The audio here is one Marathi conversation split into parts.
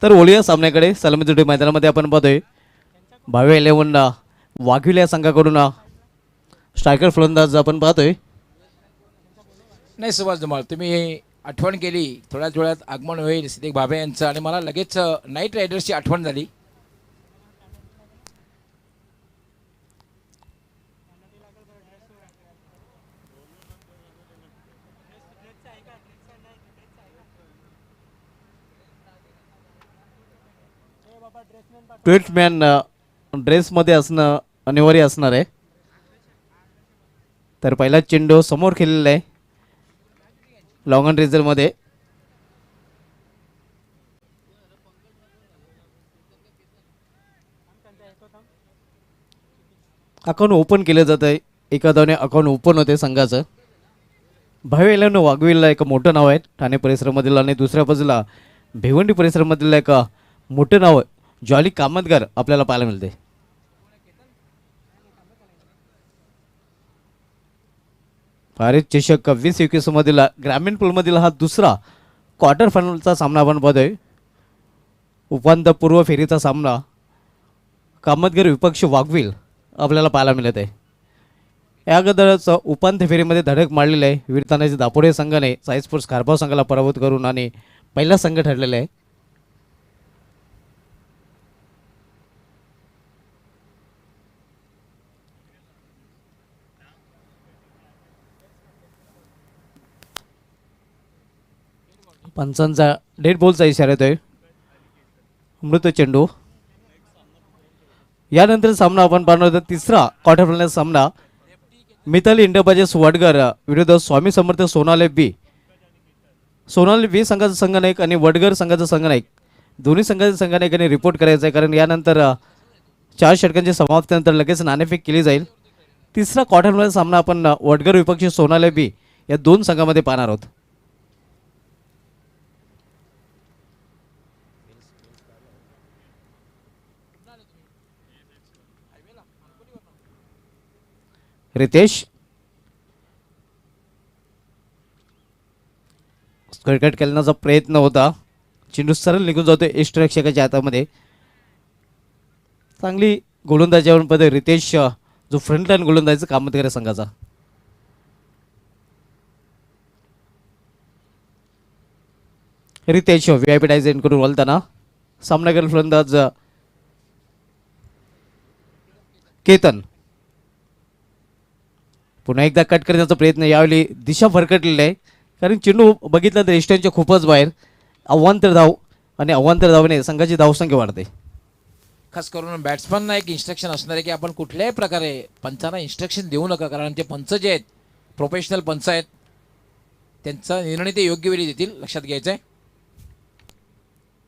तर वळूया सामन्याकडे. सलामीच्या मैदानामध्ये आपण पाहतोय भावे 11 वाघिल या संघाकडून स्ट्रायकर फलंदाज आपण पाहतोय. नाही सुभाष धुमाळ, तुम्ही आठवण केली, थोड्याच वेळात आगमन होईल सिद्दीक भाभे यांचं आणि मला लगेच नाईट रायडर्सची आठवण झाली. ट्वेल्थमॅन ड्रेसमध्ये असणं अनिवार्य असणार आहे. तर पहिला चेंडू समोर खेळलेला आहे लॉंग ऑन रिझल्टमध्ये. अकाउंट ओपन केलं जात आहे. एका धावने अकाउंट ओपन होते संघाचं. भावे 11 वाघविलला एक मोठं नाव आहे ठाणे परिसरामधील आणि दुसऱ्या बाजूला भिवंडी परिसरामधील एक मोठं नाव जॉली कामतगार आपल्याला पाहायला मिळते. भारत चषक 2021 मधील ग्रामीण पूलमधील हा दुसरा क्वार्टर फायनलचा सामना आपण पाहतोय. उपांत्यपूर्व फेरीचा सामना कामतगार विपक्ष वाघविल आपल्याला पाहायला मिळत आहे. या अगोदरच उपांत्य फेरीमध्ये धडक मारलेली आहे. वीरतानाचे दापोडे संघाने साई स्पोर्ट्स खारपाव संघाला पराभूत करून आणि पहिला संघ ठरलेला आहे. पंचांचा डेड बॉलचा इशारा येतोय. मृत चेंडू. यानंतर सामना आपण पाहणार आहोत तिसरा क्वार्टर फायनल सामना मिताली इंडियाबाजेस वडगर विरुद्ध स्वामी समर्थ सोनाले बी. सोनाली बी संघाचा संघनायक आणि वडगर संघाचा संघनायक दोन्ही संघाच्या संघनायकाने रिपोर्ट करायचा आहे, कारण यानंतर 4 षटकांच्या समाप्तीनंतर लगेच नाणेफेक केली जाईल. तिसरा क्वार्टर फायनल सामना आपण वडगर विपक्ष सोनाले बी या दोन संघामध्ये पाहणार आहोत. रितेश कडकट खेळण्याचा प्रयत्न होता. चेंडू सरळ निघून जातो यष्टरक्षकाच्या हातामध्ये. चांगली गोलंदाजावर पद रितेश जो फ्रंट लाईन गोलंदाजीचं कामतगार संघाचा. रितेश व्हीआयपी डायझेंट करून वळताना सामनागर फलंदाज केतन. पुन्हा एकदा कट करण्याचा प्रयत्न. यावेळी दिशा भरकटलेली आहे, कारण चेंडू बघितला तर इष्टांच्या खूपच बाहेर. अवांतर धाव आणि अवांतर धावने संघाची धावसंख्या वाढते. खास करून बॅट्समनना एक इन्स्ट्रक्शन असणार आहे की आपण कुठल्याही प्रकारे पंचांना इन्स्ट्रक्शन देऊ नका, कारण ते पंच जे आहेत प्रोफेशनल पंच आहेत, त्यांचा निर्णय ते योग्य वेळी देतील, लक्षात घ्यायचं आहे.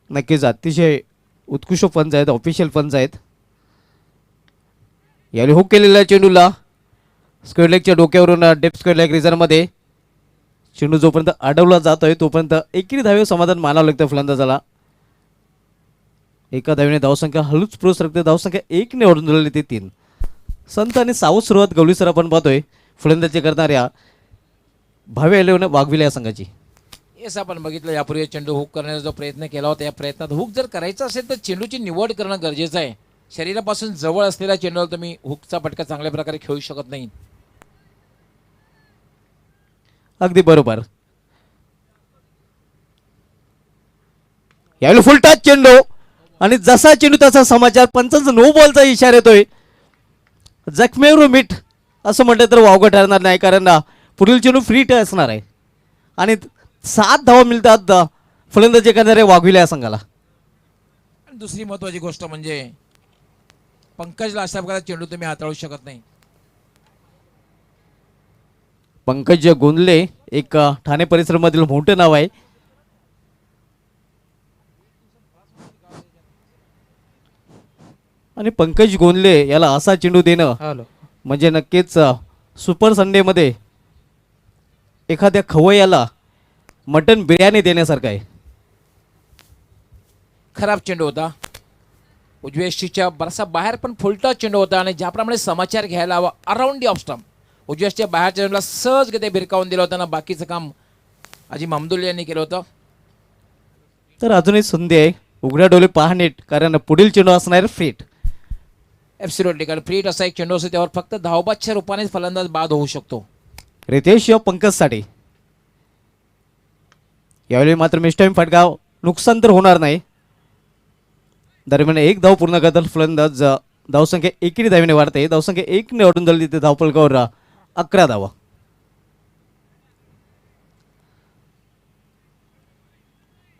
नक्कीच अतिशय उत्कृष्ट पंच आहेत, ऑफिशियल पंच आहेत. यावेळी हुक केलेल्या चेंडूला स्क्वेअर लेगच्या डोक्यावरून डेप्थ स्क्वेअर लेग रिझनमध्ये चेंडू जोपर्यंत अडवला जातोय तोपर्यंत एकेरी धावे समाधान मानावं लागतं फलंदाजाला. एका धावेने धावसंख्या हळूच प्रो सरकते. धावसंख्या 1 ने ओढून दिलेली ते 3. संत आणि सावध सुरुवात गवळीसर आपण पाहतोय फलंदाजी करणाऱ्या भावे 11 वाघविल या संघाची. येस, आपण बघितलं यापूर्वी चेंडू हुक करण्याचा जो प्रयत्न केला होता, या प्रयत्नात हुक जर करायचा असेल तर चेंडूची निवड करणं गरजेचं आहे. शरीरापासून जवळ असलेल्या चेंडूला तुम्ही हुकचा फटका चांगल्या प्रकारे खेळू शकत नाही. अगदी बरोबर. यावेळी फुल टच चेंडू आणि जसा चेंडू तसा समाचार. पंचांचा नो बॉलचा इशारा येतोय. जखमेवर मीठ असं म्हटलं तर वावगं ठरणार नाही, कारण पुढील चेंडू फ्री टच असणार आहे आणि 7 धावा मिळतात फलंदाजी करणाऱ्या वाघविल या संघाला. दुसरी महत्वाची गोष्ट म्हणजे पंकजला अशा प्रकारचा चेंडू तुम्ही हाताळू शकत नाही. पंकज गोंदले एक ठाणे परिसरामधील मोठं नाव आहे. आणि पंकज गोंदले याला असा चेंडू देणं म्हणजे नक्कीच सुपर संडेमध्ये एखाद्या खवय्याला मटन बिर्याणी देण्यासारखं आहे. खराब चेंडू होता, उजव्या यष्टीच्या बराचसा बाहेर पण फुलटच चेंडू होता आणि ज्याप्रमाणे समाचार घ्यायला हवा अराउंड दी ऑफ स्टंप उजव्या यष्टीच्या बाहेरच्या चेंडूला सहजगती भिरकावून दिलं होतं ना. बाकीचं काम अजी मामदुल्ले यांनी केलं होतं. तर अजूनही संधी आहे उघड्या डोळे पहा नीट, कारण पुढील चेंडू असणार फ्रीट. ॲब्सोल्युटली, कारण फ्रीट असा एक चेंडू असतो त्यावर फक्त धावबादच्या रूपाने फलंदाज बाद होऊ शकतो. रितेश पंकजसाठी यावेळी मात्र मिस्टाईम फटका, नुकसान तर होणार नाही. दरम्यान एक धाव पूर्ण करतात फलंदाज. धावसंख्या एकीने धावीने वाढते. धावसंख्या एकने वाढून झाली तिथे धावफलकावर 11 धावा.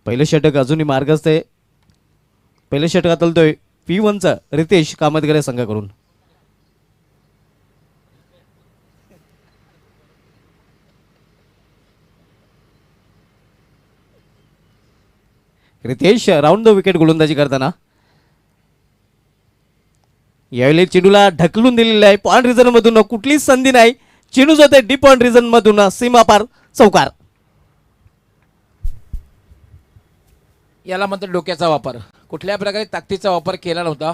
पहिलं षटक अजूनही मार्गस्थ आहे. पहिल्या षटकात हलतोय P1चा रितेश कामतकर या संघाकडून. रितेश राऊंड द विकेट गोलंदाजी करताना यावेळी चेंडूला ढकलून दिलेला आहे. पॉइंट रिझन मधून कुठलीच संधी नाही. चेंडू जाते डीप पॉइंट रिझन मधून सीमापार चौकार. याला म्हणतात डोक्याचा वापर. कुठल्या प्रकारे ताकदीचा वापर केला नव्हता.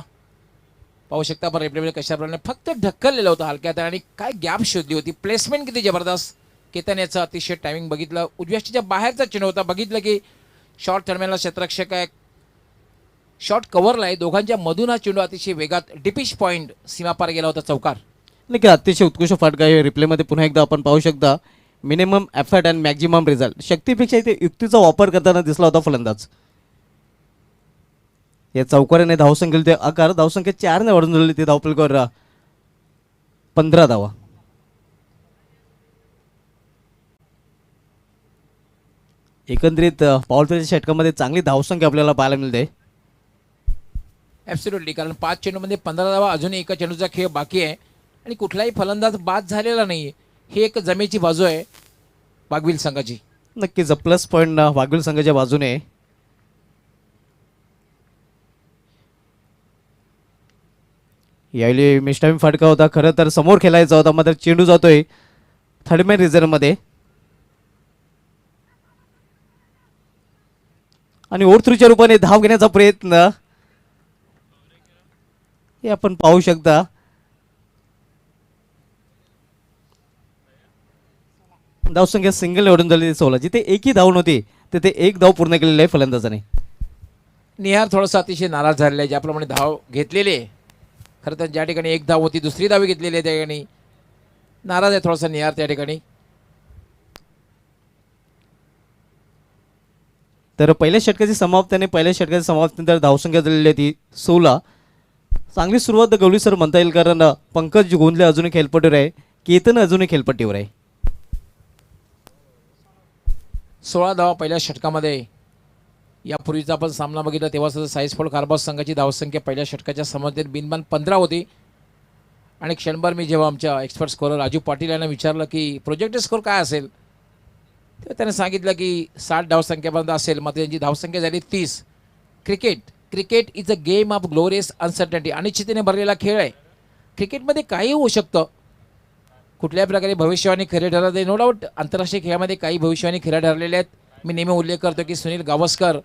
पाहू शकता आपण रिप्लेमध्ये कशाप्रमाणे फक्त ढकललेलं होतं हलक्यात आणि काय गॅप शोधली होती. प्लेसमेंट किती जबरदस्त. केतन याचं अतिशय टायमिंग बघितलं. उजव्या स्टिकच्या बाहेरचा चेंडू होता. बघितलं की शॉर्ट टर्मिनलला क्षेत्ररक्षक आहे, शॉर्ट कव्हरला आहे. दोघांच्या मधून हा चेंडू अतिशय वेगात डिपिश पॉईंट सीमापार गेला होता चौकार. नाही की अतिशय उत्कृष्ट फटका आहे. रिप्लेमध्ये पुन्हा एकदा आपण पाहू शकता. Minimum effort and maximum result. शक्तीपेक्षा इथे युक्तीचा वापर करताना दिसला होता फलंदाज. या चौकाराने धावसंख्या ते आकार, धावसंख्या 4ने वाढून झाली ते धावफलकावर 15 धावा. एकंदरीत पॉवरप्लेच्या षटकामध्ये चांगली धावसंख्या आपल्याला पाहायला मिळते. ॲब्सोल्युटली, कारण 5 चेंडूमध्ये 15 धावा. अजूनही एका चेंडूचा खेळ बाकी आहे आणि कुठलाही फलंदाज बाद झालेला नाही. ही एक जमेची बाजू आहे वाघवील संघाची. नक्कीच प्लस पॉईंट वाघवील संघाच्या बाजूने. यावेळी मिस्टाईम फटका होता. खरं तर समोर खेळायचा होता, मात्र चेंडू जातोय थर्ड मॅन रिझर्व्हमध्ये आणि ओव्हर-थ्रूच्या रूपाने धाव घेण्याचा प्रयत्न हे आपण पाहू शकता. धावसंख्या सिंगल निवडून झाली 16. जिथे एकही धाव नव्हती तिथे एक धाव पूर्ण केलेली आहे फलंदाजाने. निहार थोडासा अतिशय नाराज झालेला आहे. ज्याप्रमाणे धाव घेतलेली आहे, खरं तर ज्या ठिकाणी एक धाव होती दुसरी धावी घेतलेली आहे त्या ठिकाणी नाराज आहे थोडासा निहार त्या ठिकाणी. तर पहिल्या षटकाची समाप्तीने तर धावसंख्या झालेली आहे ती 16. चांगली सुरुवात गवली सर म्हणता येईल, कारण पंकज गोंधले अजूनही खेळपट्टीवर आहे, केतन अजूनही खेळपट्टीवर आहे. 16 धावा पहिल्या षटकामध्ये. यापूर्वीचा आपण सामना बघितला तेव्हा सुद्धा साईजफोड कारबास संघाची धावसंख्या पहिल्या षटकाच्या समाप्तीत बिनमान 15 होती. आणि क्षणभर मी जेव्हा आमच्या एक्सपर्ट स्कोरर राजू पाटील यांना विचारलं की प्रोजेक्टेड स्कोर काय असेल, तेव्हा त्याने सांगितलं की 60 धावसंख्येपर्यंत असेल. मात्र त्यांची धावसंख्या झाली 30. Cricket is a game of glorious uncertainty. अनिश्चिततेने भरलेला खेळ आहे. क्रिकेटमध्ये काही होऊ शकतं. कुठल्याही प्रकारे भविष्यवाणी खरे ठरत आहे. नो डाऊट आंतरराष्ट्रीय खेळामध्ये काही भविष्यवाणी खऱ्या ठरलेल्या आहेत. मी नेहमी उल्लेख करतो की सुनील गावस्कर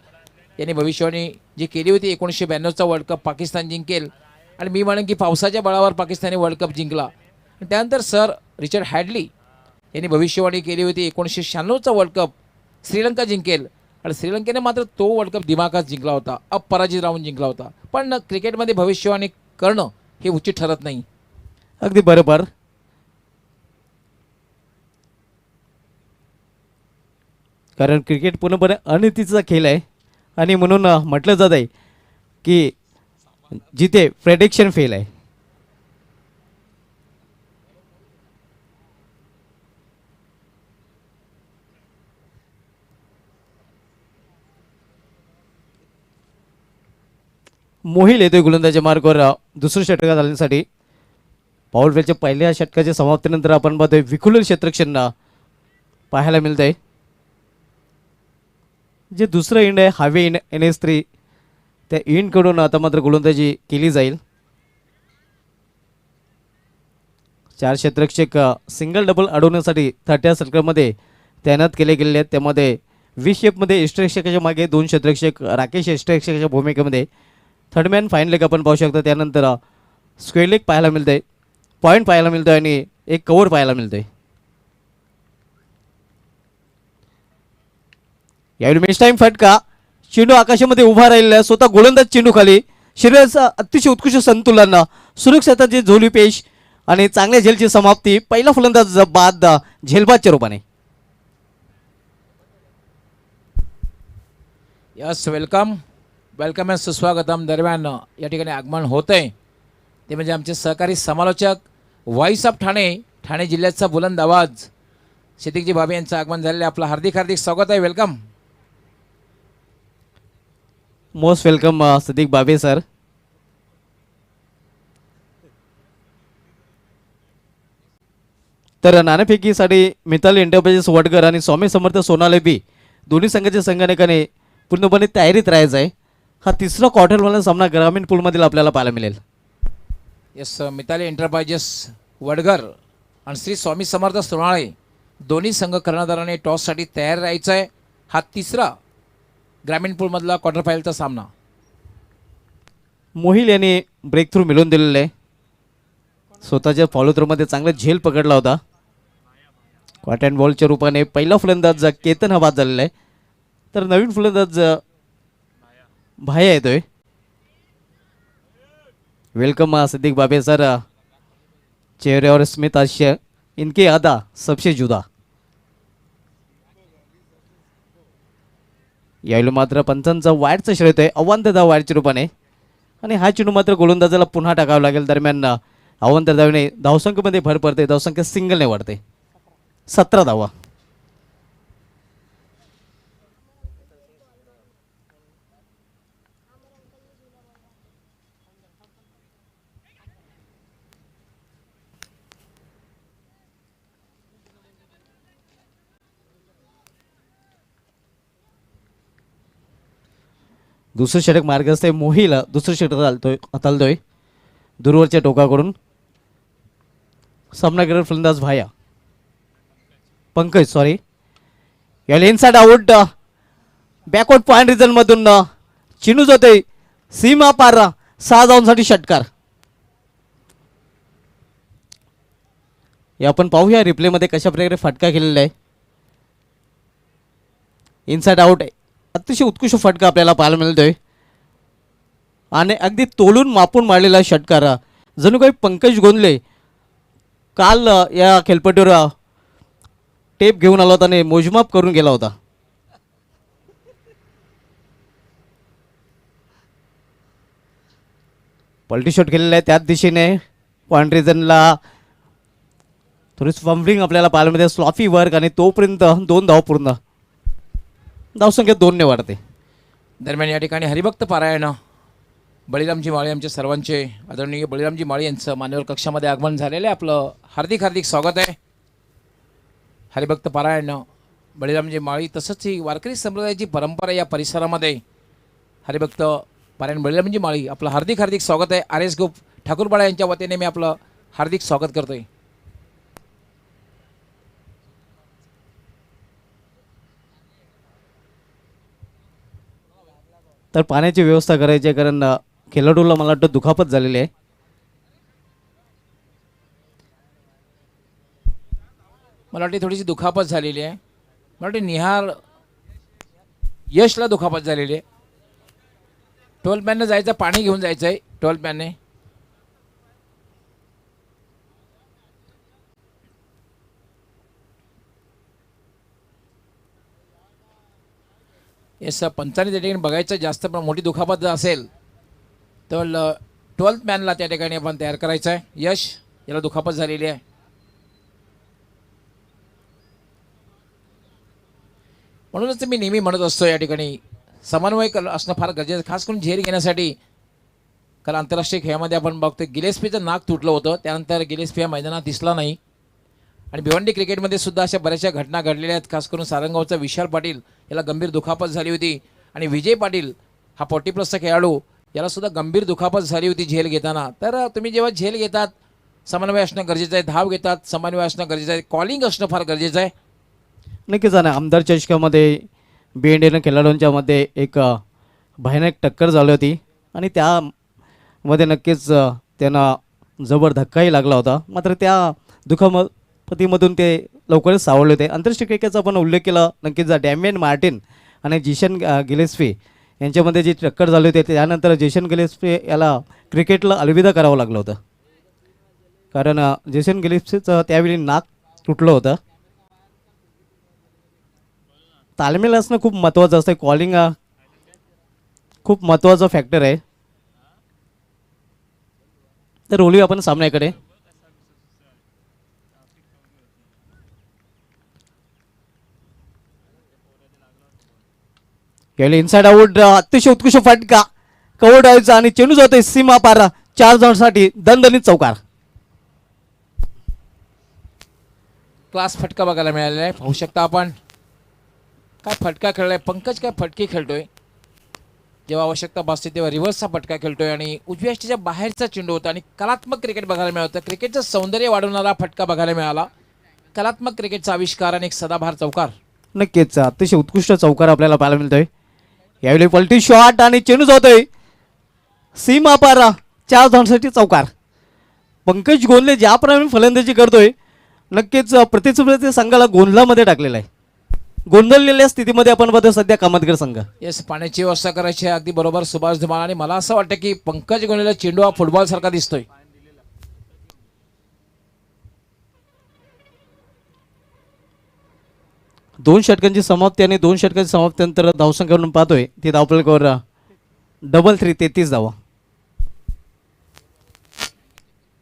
यांनी भविष्यवाणी जी केली होती 1992चा वर्ल्ड कप पाकिस्तान जिंकेल, आणि मी म्हणेन की पावसाच्या बळावर पाकिस्तानने वर्ल्ड कप जिंकला. त्यानंतर सर रिचर्ड हॅडली यांनी भविष्यवाणी केली होती 1996चा वर्ल्ड कप श्रीलंका जिंकेल, आणि श्रीलंकेने मात्र तो वर्ल्ड कप दिमागात जिंकला होता, अपराजित राहून जिंकला होता. पण क्रिकेटमध्ये भविष्यवाणी करणं हे उचित ठरत नाही. अगदी बरोबर. कारण क्रिकेट पूर्णपणे अनितीचा खेळ आहे आणि म्हणून म्हटलं जात आहे की जिथे प्रेडिक्शन फेल आहे. मोहिल येतोय गोलंदाजीच्या मार्गावर दुसऱ्या षटकात आल्यासाठी. पॉवरप्लेच्या पहिल्या षटकाच्या समाप्तीनंतर आपण पाहतोय विखुरलेलं क्षेत्ररक्षण पाहायला मिळत आहे. जे दुसरं इंड आहे हावे इंड NS3, त्या इंडकडून आता मात्र गोलंदाजी केली जाईल. 4 क्षेत्ररक्षक सिंगल डबल अडवण्यासाठी 30 सर्कलमध्ये तैनात केले गेलेले आहेत. त्यामध्ये व्ही शेपमध्ये इष्टरक्षकाच्या मागे 2 क्षेत्ररक्षक राकेश इष्टरक्षकाच्या भूमिकेमध्ये. थर्ड मॅन फाईन लेग आपण पाहू शकता. त्यानंतर स्क्वेअर लेग पाहायला मिळतंय, पॉईंट पाहायला मिळतोय आणि एक कव्हर पाहायला मिळतोय. यावेळी मिस टाईम फटका, चेंडू आकाशामध्ये उभा राहिलेला आहे, स्वतः गोलंदाज चेंडू खाली, शरीराचा अतिशय उत्कृष्ट संतुलन, सुरक्षितताची झोली पेश आणि चांगल्या झेलची समाप्ती. पहिला फलंदाज बाद झेलबादच्या रूपाने. यस, वेलकम वेलकम अँड सुस्वागतम दरम्यान या ठिकाणी आगमन होत आहे ते म्हणजे आमचे सहकारी समालोचक व्हॉइस ऑफ ठाणे, ठाणे जिल्ह्याचा बुलंद आवाज सिद्दीकजी भाबे यांचं आगमन झालेलं आहे. आपलं हार्दिक हार्दिक स्वागत आहे. वेलकम. मोस्ट वेलकम सिद्दीक बाबे सर. तर नाणेफेकीसाठी मिताली एंटरप्राइजेस वडगर आणि स्वामी समर्थ सोनाले बी दोन्ही संघाच्या संघटनेने पूर्णपणे तयारीत राहायचा आहे. हा तिसरा क्वार्टरमधला सामना ग्रामीण पूलमधील आपल्याला पाहायला मिळेल. यस, मिताली एंटरप्राइजेस वडगर आणि श्री स्वामी समर्थ सोनाळे दोन्ही संघ कर्णधाराने टॉससाठी तयार राहायचं आहे. हा तिसरा ग्रामीण पूलमधला क्वार्टर फायनलचा सामना. मोहिल यांनी ब्रेक थ्रू मिळवून दिलेलं आहे. स्वतःच्या फॉलो थ्रूमध्ये चांगला झेल पकडला होता. क्वार्ट अँड बॉलच्या रूपाने पहिला फलंदाज केतन हा बाद झालेला आहे. तर नवीन फलंदाज भाया येतोय. वेलकम सिद्दीक बाबे सर. चेहरे और स्मित हास्य इनके अदा सबसे जुदा. यावेळी मात्र पंचांचा वाईटचा श्रेय येतोय अवांतर धाव वाईटच्या रूपाने आणि हा चेंडू मात्र गोलंदाजाला पुन्हा टाकावा लागेल. दरम्यान अवांतर धावेने धावसंख्येमध्ये भर पडते. धावसंख्या सिंगलने वाढते. 17 धावा. दुसरं षटक मार्गस्थ आहे. मोहिल दुसरं षटक हाताळतोय दूरवरच्या टोकाकडून. सामनागर फलंदाज भाया पंकज सॉरी याला inside out. Backward point reason मधून चिनू जाते सीमा पार 6 धावांसाठी षटकार. हे आपण पाहूया रिप्ले मध्ये कशा प्रकारे फटका केलेला आहे. इनसाइड आउट आहे. अतिशय उत्कृष्ट फटका आपल्याला पाहायला मिळतोय आणि अगदी तोलून मापून मारलेला षटकार. जणू काही पंकज गोंदले काल या खेळपट्टीवर टेप घेऊन आला होता आणि मोजमाप करून गेला होता. पलटी शॉट केलेला आहे त्याच दिशेने. पॉइंट रिजनला थोडी फंबलिंग आपल्याला पाहायला मिळते. स्लॉफी वर्क आणि तोपर्यंत 2 धाव पूर्ण. धावसंख्या 2 ने वाढते. दरम्यान या ठिकाणी हरिभक्त पारायण बळीरामजी माळी आमचे सर्वांचे आदरणीय बळीरामजी माळी यांचं मान्यवर कक्षामध्ये आगमन झालेलं आहे. आपलं हार्दिक हार्दिक स्वागत आहे. हरिभक्त पारायण बळीरामजी माळी तसंच ही वारकरी संप्रदायाची परंपरा या परिसरामध्ये हरिभक्त पारायण बळीरामजी माळी आपलं हार्दिक हार्दिक स्वागत आहे. RS ग्रुप ठाकूरपाडा यांच्या वतीने मी आपलं हार्दिक स्वागत करतोय. तर पाण्याची व्यवस्था करायची आहे कारण खेळाडूला मला वाटतं दुखापत झालेली आहे. मला वाटते थोडीशी दुखापत झालेली आहे. मला वाटते निहार यशला दुखापत झालेली आहे. 12 मॅननं जायचं, पाणी घेऊन जायचं आहे 12 मॅनने. येस, पंचाने त्या ठिकाणी बघायचं जास्त पण मोठी दुखापत जर असेल तर 12th मॅनला त्या ठिकाणी आपण तयार करायचं आहे. यश याला दुखापत झालेली आहे. म्हणूनच मी नेहमी म्हणत असतो या ठिकाणी समन्वय असणं फार गरजेचं, खास करून झेल घेण्यासाठी. कारण आंतरराष्ट्रीय खेळामध्ये आपण बघतो गिलेस्पीचं नाक तुटलं होतं, त्यानंतर गिलेस्पी या मैदानात दिसला नाही. आणि भिवंडी क्रिकेटमध्ये सुद्धा अशा बऱ्याचशा घटना घडलेल्या आहेत. खास करून सारंगावचा विशाल पाटील याला गंभीर दुखापत झाली होती आणि विजय पाटील हा 40+ खेळाडू याला सुद्धा गंभीर दुखापत झाली होती झेल घेताना. तर तुम्ही जेव्हा झेल घेतात समन्वय असणं गरजेचं आहे, धाव घेतात समन्वय असणं गरजेचं आहे, कॉलिंग असणं फार गरजेचं आहे. नक्कीच ना. आमदार चषकामध्ये BND खेळाडूंच्या मध्ये एक भयानक टक्कर झाली होती आणि त्यामध्ये नक्कीच त्यांना जबर धक्काही लागला होता. मात्र त्या दुखापतीमधून ते लवकरच सावरले होते. आंतरराष्ट्रीय क्रिकेटचा आपण उल्लेख केला नक्कीच. डॅमियन मार्टिन आणि जिशन गिलेस्पी यांच्यामध्ये जी टक्कर झाली होती त्यानंतर जेसन गिलेस्पी याला क्रिकेटला अलविदा करावं लागलं होतं. कारण जेसन गिलेस्पीचं त्यावेळी नाक तुटलं होतं. ताळमेळ असणं खूप महत्त्वाचं असतं. कॉलिंग खूप महत्त्वाचा फॅक्टर आहे. तर ओली आपण सामन्याकडे. यावेळी इनसाइड आउट अतिशय उत्कृष्ट फटका कव्हर ड्राईव्हचा आणि चेंडू जातोय सीमा पार 4 धावांसाठी दणदणीत चौकार. क्लास फटका बघायला मिळालेला आहे. पाहू शकता आपण काय फटका खेळलाय पंकज, काय फटके खेळतोय. जेव्हा आवश्यकता भासते तेव्हा रिव्हर्सचा फटका खेळतोय आणि उजव्या यष्टीच्या बाहेरचा चेंडू होता आणि कलात्मक क्रिकेट बघायला मिळतं. क्रिकेटचं सौंदर्य वाढवणारा फटका बघायला मिळाला. कलात्मक क्रिकेटचा आविष्कार आणि एक सदाबहार चौकार. नक्कीच अतिशय उत्कृष्ट चौकार आपल्याला पाहायला मिळतोय. यावेळी पलटी शॉट आणि चेंडू जातोय सीमा पार 4 धावांसाठी चौकार. पंकज गोंदले ज्याप्रमाणे फलंदाजी करतोय नक्कीच प्रतिस्पर्धी संघाला गोंधळामध्ये टाकलेला आहे. गोंधळलेल्या स्थितीमध्ये आपण बघतो सध्या कामतगर संघ. येस, पाण्याची व्यवस्था करायची आहे. अगदी बरोबर सुभाष धुमाळ. आणि मला असं वाटतं की पंकज गोंधळेला चेंडू हा फुटबॉल सारखा दिसतोय. दोन षटकांची समाप्ती आणि 2 षटकांची समाप्तीनंतर धावसंख्यावरून पाहतोय ती धावफलकावर डबल 3 33 धावा.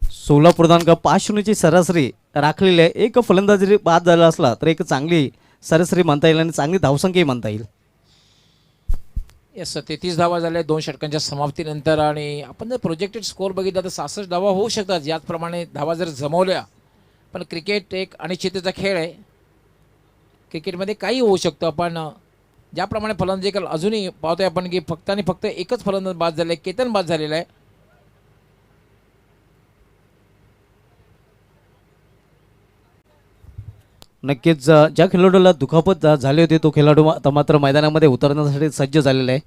16.5 सरासरी राखलेली आहे. एक फलंदाज जरी बाद झाला असला तर एक चांगली सरासरी म्हणता येईल आणि चांगली धावसंख्याही म्हणता येईल. येस, 33 धावा झाल्या 2 षटकांच्या समाप्तीनंतर. आणि आपण जर प्रोजेक्टेड स्कोअर बघितला तर 66 धावा होऊ शकतात याचप्रमाणे धावा जर जमवल्या. पण क्रिकेट एक अनिश्चिततेचा खेळ आहे. क्रिकेटमध्ये काही होऊ शकतं. पण ज्याप्रमाणे फलंदाजी अजूनही पाहतोय आपण की फक्त आणि फक्त एकच फलंदाज बाद झाले, केतन बाद झालेला आहे. नक्कीच ज्या खेळाडूला दुखापत झाली होती तो खेळाडू आता मात्र मैदानामध्ये उतरण्यासाठी सज्ज झालेला आहे.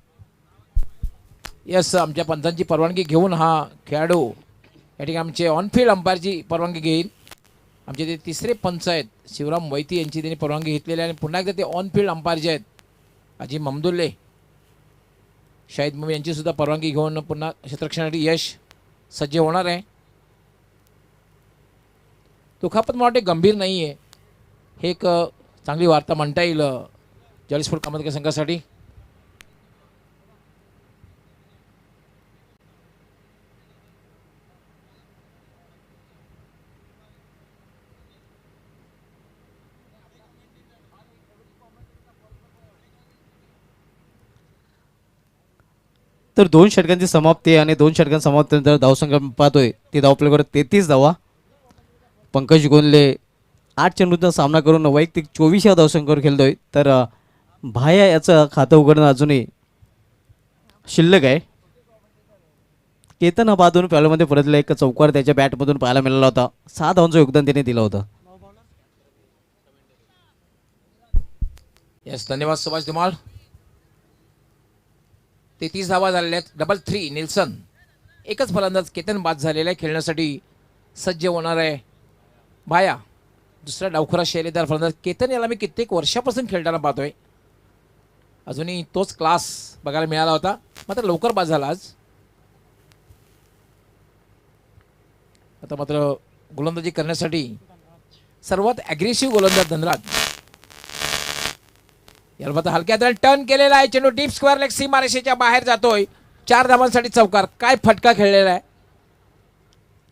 यस, आमच्या पंचांची परवानगी घेऊन हा खेळाडू या ठिकाणी आमचे ऑनफिल्ड अंपायरची परवानगी घेईल. आमचे ते तिसरे पंच आहेत शिवराम वैती यांची त्यांनी परवानगी घेतलेली आहे. आणि पुन्हा एकदा ते ऑनफिल्ड अंपायर जे आहेत अजिम हमदुल्ले, शाहिद मुमी यांची सुद्धा परवानगी घेऊन पुन्हा क्षेत्ररक्षणासाठी यश सज्ज होणार आहे. दुखापत मला वाटते गंभीर नाही आहे. हे एक चांगली वार्ता म्हणता येईल 40 फूट कामतकर संघासाठी. तर 2 षटकांची समाप्ती आणि 2 षटकांच्या समाप्तीनंतर धावसंख्या पाहतोय ती धावफलकावर 33 धावा. पंकज गोंदले 8 चेंडूंचा सामना करून वैयक्तिक 24 या धावसंख्येवर खेळतोय. तर भाया याचं खातं उघडणं अजूनही शिल्लक आहे. केतन हा बाजून पॅलमध्ये परतला. एक चौकार त्याच्या बॅटमधून पाहायला मिळाला होता. 6 धावांचं योगदान त्याने दिलं होतं. यस, धन्यवाद सुभाष धुमाळ. 33 धावा झालेल्या आहेत. Double 3 Nielsen. एकच फलंदाज केतन बाद झालेला आहे. खेळण्यासाठी सज्ज होणार आहे भाया. दुसरा डावखुरा शैलीदार फलंदाज केतन याला मी कित्येक वर्षापासून खेळताना पाहतोय. अजूनही तोच क्लास बघायला मिळाला होता, मात्र लवकर बाद झाला आज. आता मात्र गोलंदाजी करण्यासाठी सर्वात ॲग्रेसिव्ह गोलंदाज धनराज. याला मात्र हलक्या हाताने टर्न केलेला आहे. चेंडू डीप स्क्वेअर लेग सीमारेषेच्या बाहेर जातोय. 4 धावांसाठी चौकार. काय फटका खेळलेला आहे.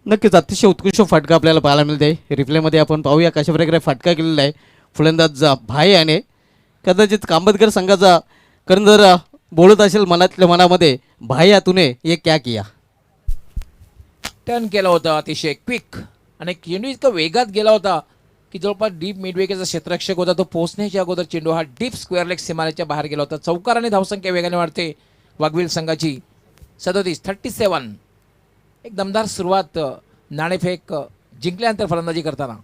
नक्कीच अतिशय उत्कृष्ट फटका आपल्याला पाहायला मिळते. रिप्लेमध्ये आपण पाहूया कशा प्रकारे फटका केलेला आहे फलंदाज भाई याने. कदाचित कांबतकर संघाचा कारण जर बोलत असेल मनातल्या मनामध्ये भाई तूने ये क्या किया. टर्न केला होता अतिशय क्विक आणि चेंडू इतका वेगात गेला होता की जवळपास डीप मिडविकेटचा क्षेत्ररक्षक होता तो पोहोचण्याच्या अगोदर चेंडू हा डीप स्क्वेअर लेग सीमारेच्या बाहेर गेला होता. चौकार आणि धावसंख्या वेगाने वाढते वाघवील संघाची. 37 एक दमदार सुरुवात नाणेफेक जिंकल्यानंतर फलंदाजी करताना.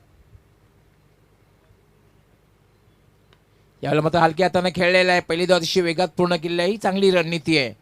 यावेळेला मात्र हलक्या हाताने खेळलेला आहे. पहिली धाव अतिशय वेगात पूर्ण केलेली आहे. ही चांगली रणनीती आहे.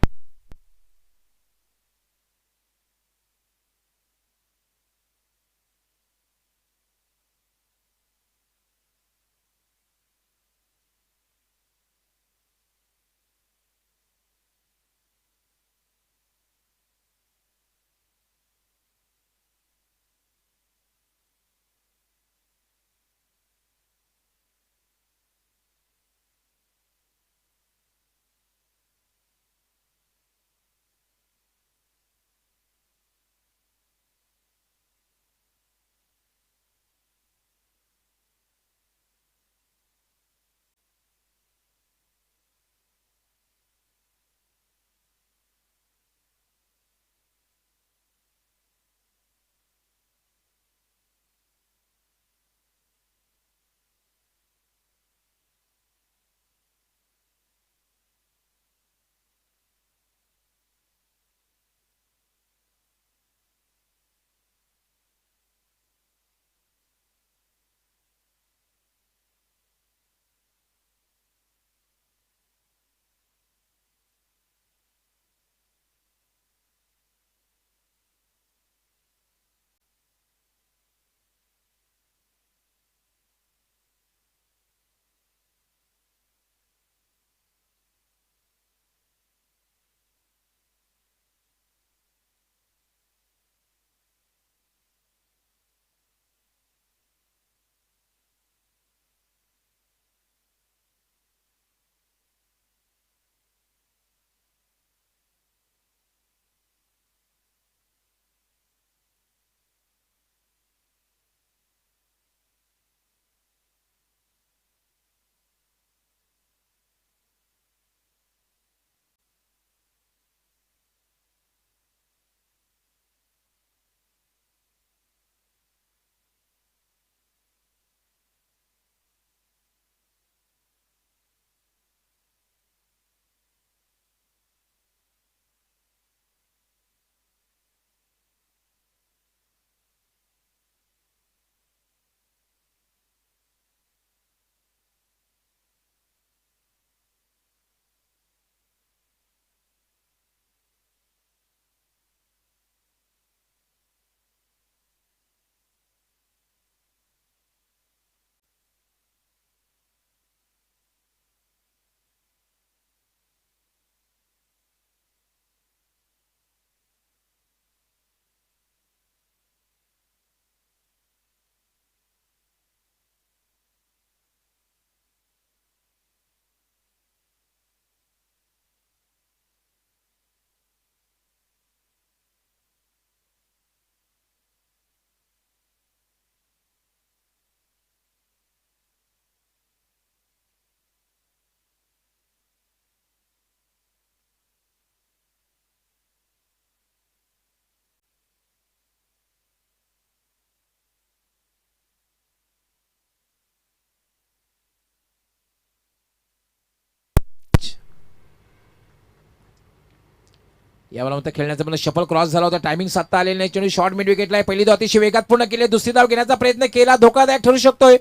यावेळेला मात्र खेळण्याचा मला शफल क्रॉस झाला होता. टायमिंग साधता आलेला नाही. चेंडू शॉर्ट मिड विकेटला आहे. पहिली धाव अतिशय वेगात पूर्ण केली. दुसरी धाव घेण्याचा प्रयत्न केला. धोकादायक ठरू शकतोय.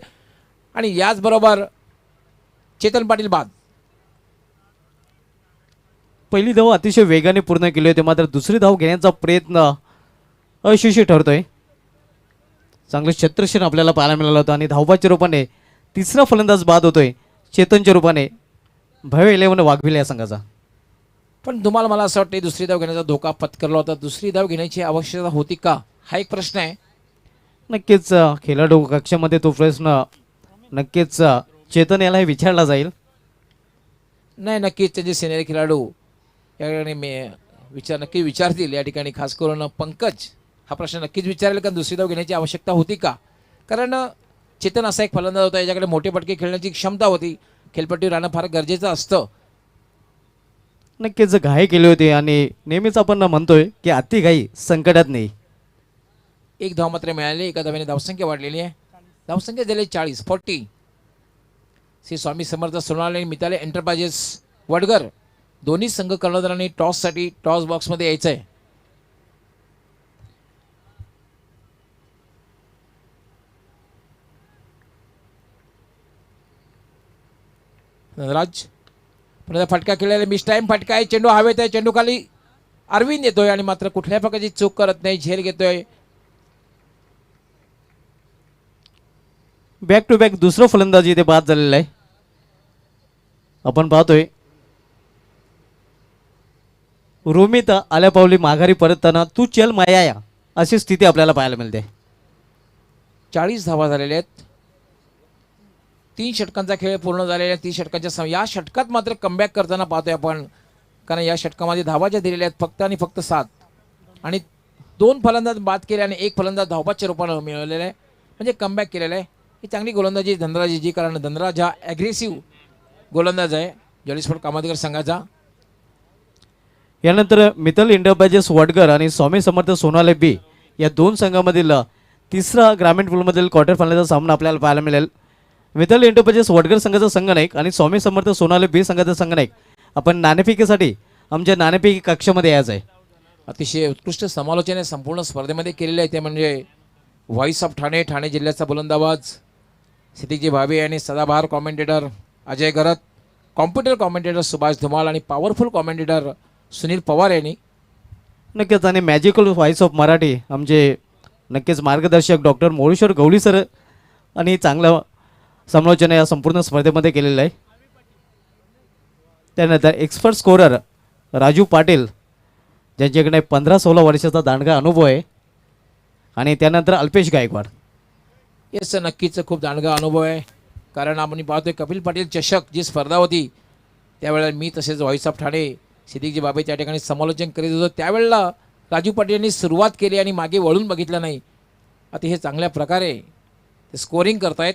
आणि याचबरोबर चेतन पाटील बाद. पहिली धाव अतिशय वेगाने पूर्ण केली होती, मात्र दुसरी धाव घेण्याचा प्रयत्न अयशस्वी ठरतोय. चांगलं क्षेत्रक्षण आपल्याला पाहायला मिळालं होतं आणि धावबाच्या रूपाने तिसरा फलंदाज बाद होतोय चेतनच्या रूपाने भव्य 11 वाघविले या संघाचा. पण तुम्हाला मला असं वाटतं दुसरी धाव घेण्याचा धोका पत्करला होता. दुसरी धाव घेण्याची आवश्यकता होती का, हा एक प्रश्न आहे. नक्कीच खेळाडू कक्षामध्ये तो प्रश्न नक्कीच चेतन याला विचारला जाईल. नाही, नक्कीच त्याचे सिनियर खेळाडू या ठिकाणी नक्की विचारतील. या ठिकाणी खास करून पंकज हा प्रश्न नक्कीच विचारेल, कारण दुसरी धाव घेण्याची आवश्यकता होती का. कारण चेतन असा एक फलंदाज होता याच्याकडे मोठे फटके खेळण्याची क्षमता होती. खेळपट्टीवर राहणं फार गरजेचं असतं. नक्कीच घाई केली होती आणि नेहमीच आपण म्हणतोय की अति घाई संकटात नाही. एक धाव मात्र मिळाली. एका धावेने धावसंख्या वाढलेली आहे. धावसंख्या झाली 40. श्री स्वामी समर्थ सोनाली आणि मिताली एंटरप्राइजेस वडगर दोन्ही संघ कर्णधारांनी टॉससाठी टॉस बॉक्समध्ये यायचं आहे. धनराज पुन्हा फटका खेळलेला मिस टाइम फटका आहे. चेंडू हवेत आहे. चेंडू खाली अरविंद येतोय आणि मात्र कुठल्याही प्रकारची चूक करत नाही. झेल घेतोय. बॅक टू बॅक दुसरं फलंदाजी इथे बाद झालेलं आहे. आपण पाहतोय रोमित आल्या पावली माघारी परतताना तू चल माया अशी स्थिती आपल्याला पाहायला मिळते. 40 धावा झालेल्या आहेत. 3 षटकांचा खेळ पूर्ण झालेला आहे. 30 षटकांच्या या षटकात मात्र कमबॅक करताना पाहतोय आपण, कारण या षटकामध्ये धावा ज्या दिलेल्या आहेत फक्त आणि फक्त 7 आणि 2 फलंदाज बाद केले आणि 1 फलंदाज धावबाच्या रूपानं मिळवलेला आहे. म्हणजे कमबॅक केलेला आहे. ही चांगली गोलंदाजी धनराजीची, कारण धनराज हा ॲग्रेसिव्ह गोलंदाज आहे जळीस्फोट कामाधीकर संघाचा. यानंतर मितल इंटरप्राइजेस वडगर आणि स्वामी समर्थ सोनाले बी या दोन संघामधील तिसरा ग्रामीण पूलमधील क्वार्टर फायनलचा सामना आपल्याला पाहायला मिळेल. मितल इंटरप्राइजेस वडगर संघाचा संघनायक आणि स्वामी समर्थ सोनाले बी संघाचा संघनायक आपण नाणेफेकीसाठी आमच्या नाणेफेकी कक्षामध्ये यायचं आहे. अतिशय उत्कृष्ट समालोचन आहे संपूर्ण स्पर्धेमध्ये केलेले आहे. ते म्हणजे व्हॉइस ऑफ ठाणे जिल्ह्याचा बुलंदाबाज सिद्दीकजी भावे आणि सदाबहार commentator Ajay Gharat, computer commentator Subhash Dhumal आणि पॉवरफुल कॉमेंटेटर सुनील पवार यांनी. नक्कीच आणि मॅजिकल व्हॉइस ऑफ मराठी आमचे नक्कीच मार्गदर्शक डॉक्टर मोरेश्वर गवळी सर आणि चांगलं समालोचन या संपूर्ण स्पर्धेमध्ये केलेलं आहे. त्यानंतर एक्सपर्ट स्कोरर राजू पाटील ज्यांच्याकडे 15-16 वर्षाचा दांडगा अनुभव आहे आणि त्यानंतर अल्पेश गायकवाड. येस, नक्कीच खूप दांडगा अनुभव आहे. कारण आपण पाहतोय कपिल पाटील चषक जी स्पर्धा होती त्यावेळेला मी तसेच व्हॉइस ऑफ ठाणे सिद्दीकजी बाबे त्या ठिकाणी समालोचन करीत होतो. त्यावेळेला राजू पाटील यांनी सुरुवात केली आणि मागे वळून बघितलं नाही. आता हे चांगल्या प्रकारे ते स्कोरिंग करतायत.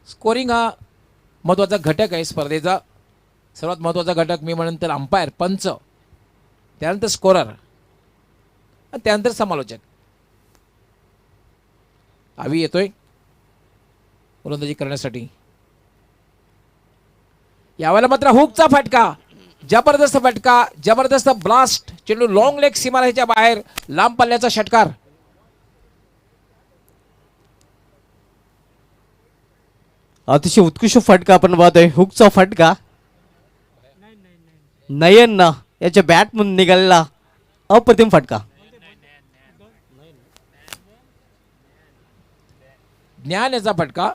स्कोरिंग हा महत्त्वाचा घटक आहे स्पर्धेचा. सर्वात महत्त्वाचा घटक मी म्हणेन तर अंपायर, पंच, त्यानंतर स्कोरर, त्यानंतर समालोचक. आवी येतोय गोलंदाजी करण्यासाठी. यावेळेला मात्र हुकचा फटका, जबरदस्त फटका, जबरदस्त ब्लास्ट. चेंडू लॉंग लेग सीमारेषेच्या बाहेर, लांब पल्ल्याचा षटकार. अतिशय उत्कृष्ट फटका आपण पाहतोय. हुकचा फटका नयन याच्या बॅटमधून निघालेला अप्रतिम फटका. ज्ञानाचा फटका,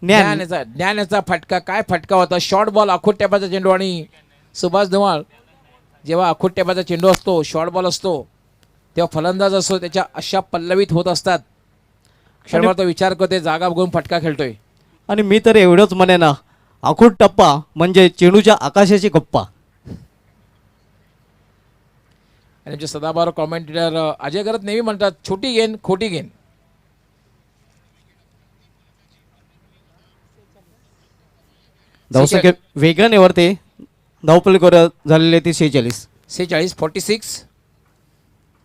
ज्ञान ज्ञानाचा फटका. काय फटका होता. शॉर्ट बॉल, आखूट टॅपाचा चेंडू आणि सुभाष धुमाळ जेव्हा आखूट टॅपाचा चेंडू असतो, शॉर्ट बॉल असतो, तेव्हा फलंदाज असतो त्याच्या अशा पल्लवीत होत असतात. क्षणभर तो विचार करतोय, जागा बघून फटका खेळतोय. आणि मी तर एवढंच म्हणेन आखूट टप्पा म्हणजे चेंडूच्या आकाशाची गप्पा. आणि आमचे सदाबहार कॉमेंटेटर अजय गरत नेहमी म्हणतात छोटी गेन खोटी गेन. धावसंख्या वेगाने वरते धावपल झालेले ती 46.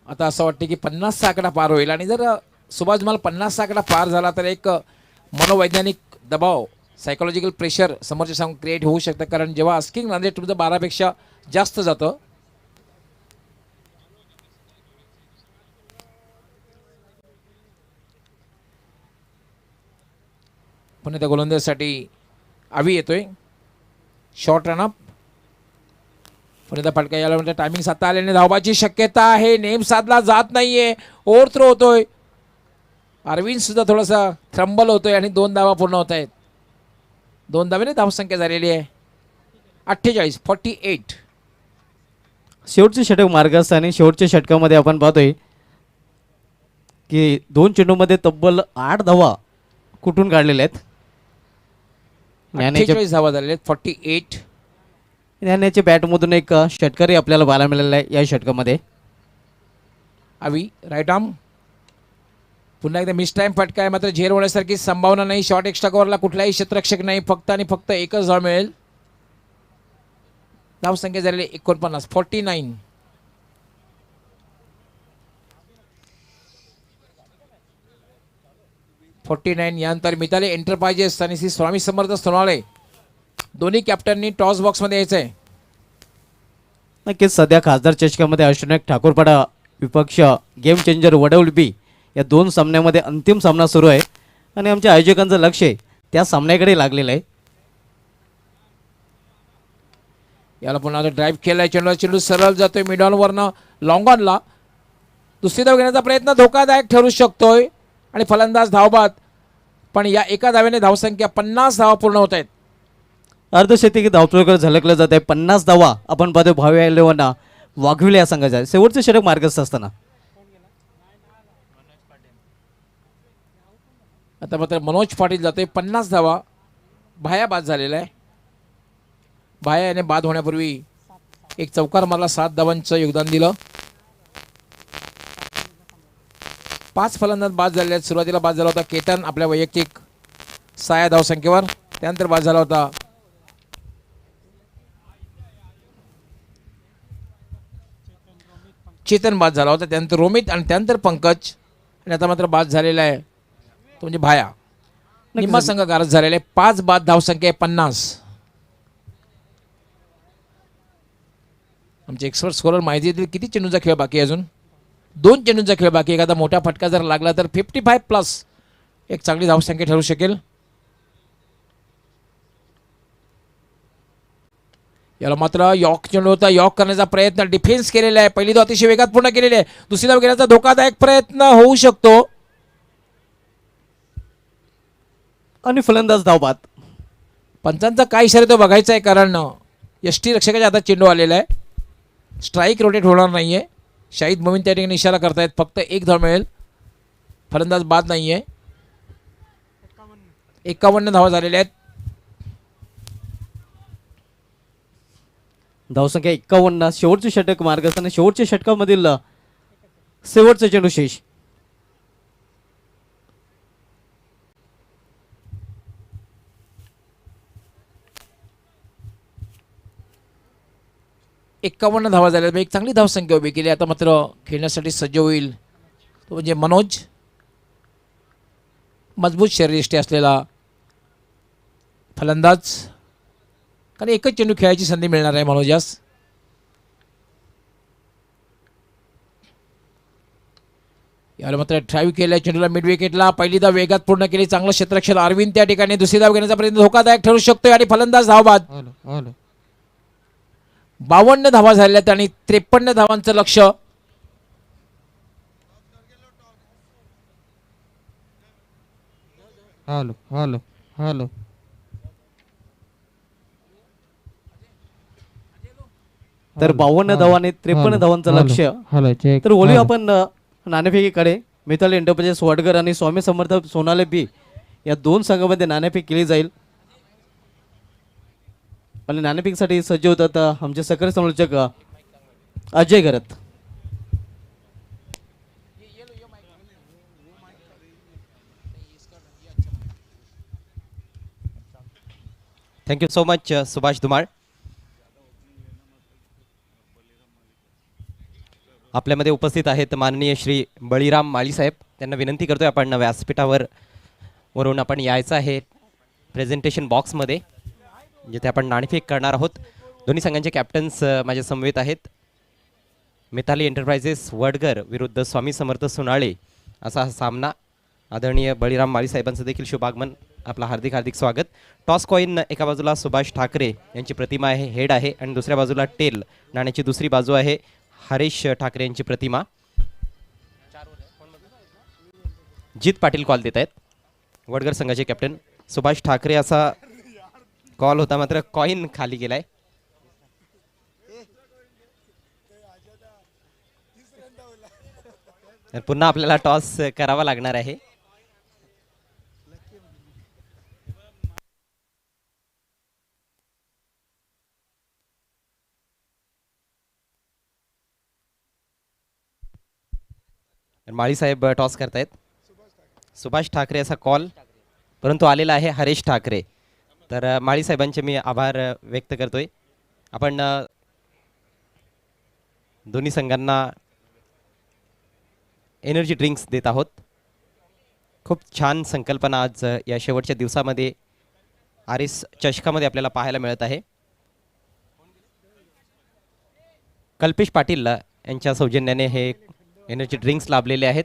आता असं वाटतं की 50चा आकडा पार होईल. आणि जर सुभाष धुमाळ 50चा आकडा पार झाला तर एक मनोवैज्ञानिक दबाव, सायकोलॉजिकल प्रेशर समोरच्या संघ क्रिएट होऊ शकतं. कारण जेव्हा आस्किंग रन रेट तुमचं 12पेक्षा जास्त जातं पुन्हा त्या गोलंदाजासाठी आवी येतोय. Short run-up. पुन्हा फटका यायला म्हणजे टायमिंग आता आल्याने धावबाची शक्यता आहे. नेम साधला जात नाहीये. ओव्हर थ्रो होतोय. अरविंद सुद्धा थोडासा थ्रम्बल होतोय आणि 2 धावा पूर्ण होत आहेत. 2 धावेने धावसंख्या झालेली आहे 48. शेवटचे षटक मार्गस्थ आणि शेवटच्या षटकामध्ये आपण पाहतोय की 2 चेंडूमध्ये तब्बल 8 धावा कुठून काढलेल्या आहेत. ज्ञानेच्या 48 धावा झालेल्या आहेत. 48. ज्ञानेच्या बॅटमधून एक षटकारही आपल्याला पाहायला मिळालेला आहे या षटकामध्ये. आवी राईट आर्म. पुन्हा एकदा मिस टाइम फटका आहे. मात्र झेल होण्यासारखी संभावना नाही. शॉर्ट एक्स्ट्रा कव्हरला कुठलाही क्षेत्ररक्षक नाही. फक्त आणि फक्त एकच धाव मिळेल. धावसंख्या झालेली 49. 49. यानंतर मिताली एंटरप्राइजेस आणि श्री स्वामी समर्थ सोनाळे दोन्ही कॅप्टननी टॉस बॉक्समध्ये यायचं आहे. नक्कीच सध्या खासदार चषकामध्ये अष्टनायक ठाकूरपाडा विपक्ष गेम चेंजर वडवलबी या 2 सामन्यामध्ये अंतिम सामना सुरू आहे आणि आमच्या आयोजकांचं लक्ष त्या सामन्याकडे लागलेलं आहे. याला पुन्हा ड्राईव्ह केलाय. चेंडू सरळ जातोय मिड ऑन वरनं लॉंग ऑनला. दुसरी धाव घेण्याचा प्रयत्न धोकादायक ठरू शकतोय आणि फलंदाज धावबाद. पण या एका धावेने धावसंख्या 50 धावा पूर्ण होत आहेत. अर्धशतकी धावपळीकडे झलकलं जात आहे. 50 धावा आपण पाहतो भावी इलेव्हनना वाघविले या संघाचा. शेवटचे षटक मार्गस्थ असताना आता मात्र मनोज पाटील जातोय. 50 धावा. भाया बाद झालेला आहे. भाया याने बाद होण्यापूर्वी एक चौकार मारला. 7 धावांचं योगदान दिलं. 5 फलंदाज बाद झालेले आहेत. सुरुवातीला बाद झाला होता केतन आपल्या वैयक्तिक 6 धावसंख्येवर. त्यानंतर बाद झाला होता चेतन. बाद झाला होता. त्यानंतर रोमित आणि त्यानंतर पंकज. आणि आता मात्र बाद झालेला आहे तो म्हणजे भाया. निम्मा संघ गारज झालेला आहे. 5 बाद धावसंख्या आहे 50. आमचे एक्सपर्ट स्कोरर माहिती देतील किती चेंडूचा खेळ बाकी आहे. अजून 2 चेंडूंचा खेळ बाकी. एखादा मोठा फटका जर लागला तर 55+ एक चांगली धावसंख्या ठरू शकेल. याला मात्र यॉर्क चेंडू होता. यॉर्क करण्याचा प्रयत्न डिफेन्स केलेला आहे. पहिली धाव अतिशय वेगात पूर्ण केलेली आहे. दुसरी धाव घेण्याचा धोकादायक प्रयत्न होऊ शकतो आणि फलंदाज धावबाद. पंचांचा काय इशारा तो बघायचा आहे कारण यष्टी रक्षकाच्या हातात चेंडू आलेला आहे. स्ट्राईक रोटेट होणार नाहीये. शाहिद मोमीन त्या ठिकाणी इशारा करतायत. फक्त 1 धाव मिळेल. फलंदाज बाद नाहीये. 51 धावा झालेल्या आहेत. धावसंख्या 51. शेवटचे षटक मार्गस्थ आणि शेवटच्या षटकामधील शेवटचा चेंडू शेष. एक्कावन्न धावा झाल्या. एक चांगली धावसंख्या उभी केली. आता मात्र खेळण्यासाठी सज्ज होईल तो म्हणजे मनोज. मजबूत शरीरयष्टी असलेला फलंदाज. कारण एकच चेंडू खेळायची संधी मिळणार आहे मनोजास. याला मात्र ड्राईव्ह केला चेंडूला मिड विकेटला. पहिली धाव वेगात पूर्ण केली. चांगलं क्षेत्ररक्षण अरविंद त्या ठिकाणी. दुसरी धाव घेण्याचा प्रयत्न धोकादायक ठरू शकतोय आणि फलंदाज धावबाद. 52 धावा झाल्यात आणि 53 धावांचं लक्ष. हॅलो तर 52 धावा आणि 53 धावांचं लक्ष. तर बोलूया आपण नाणेफेकीकडे. मिताली एंटरप्राइजेस वडगर आणि स्वामी समर्थ सोनाले बी या 2 संघामध्ये नाणेफेक केली जाईल आणि नाणेफेकीसाठी सज्ज होतात आमचे सक्रिय समालोचक Ajay Garat. Thank you so much Subhash Dhumal. आपल्यामध्ये उपस्थित आहेत माननीय श्री बळीराम माळीसाहेब. त्यांना विनंती करतोय आपण व्यासपीठावर वरून आपण यायचं आहे प्रेझेंटेशन बॉक्समध्ये जिथे आपण नाणेफेक करणार आहोत. दोन्ही संघांचे कॅप्टन्स माझ्या समवेत आहेत. मिताली एंटरप्राइजेस वडगर विरुद्ध स्वामी समर्थ सोनाळे असा हा सामना. आदरणीय बळीराम माळीसाहेबांचं देखील शुभागमन आपलं हार्दिक हार्दिक स्वागत. टॉस कॉईन एका बाजूला सुभाष ठाकरे यांची प्रतिमा आहे, हेड आहे, आणि दुसऱ्या बाजूला टेल नाण्याची दुसरी बाजू आहे, हरीश ठाकरे यांची प्रतिमा. जित पाटील कॉल देत आहेत. वडगर संघाचे कॅप्टन सुभाष ठाकरे असा कॉल होता, मात्र कॉईन खाली गेलाय. तर पुन्हा आपल्याला टॉस करावा लागणार आहे. माळी साहेब टॉस करतायत. सुभाष ठाकरे असा कॉल, परंतु आलेला आहे हरीश ठाकरे. तर माळी साहेबांचे मी आभार व्यक्त करतोय. आपण दोन्ही संघांना एनर्जी ड्रिंक्स देत आहोत. खूप छान संकल्पना आज या शेवटच्या दिवसामध्ये आरिस चषकामध्ये आपल्याला पाहायला मिळत आहे. कल्पेश पाटील यांच्या सौजन्याने हे एनर्जी ड्रिंक्स लाभलेले आहेत.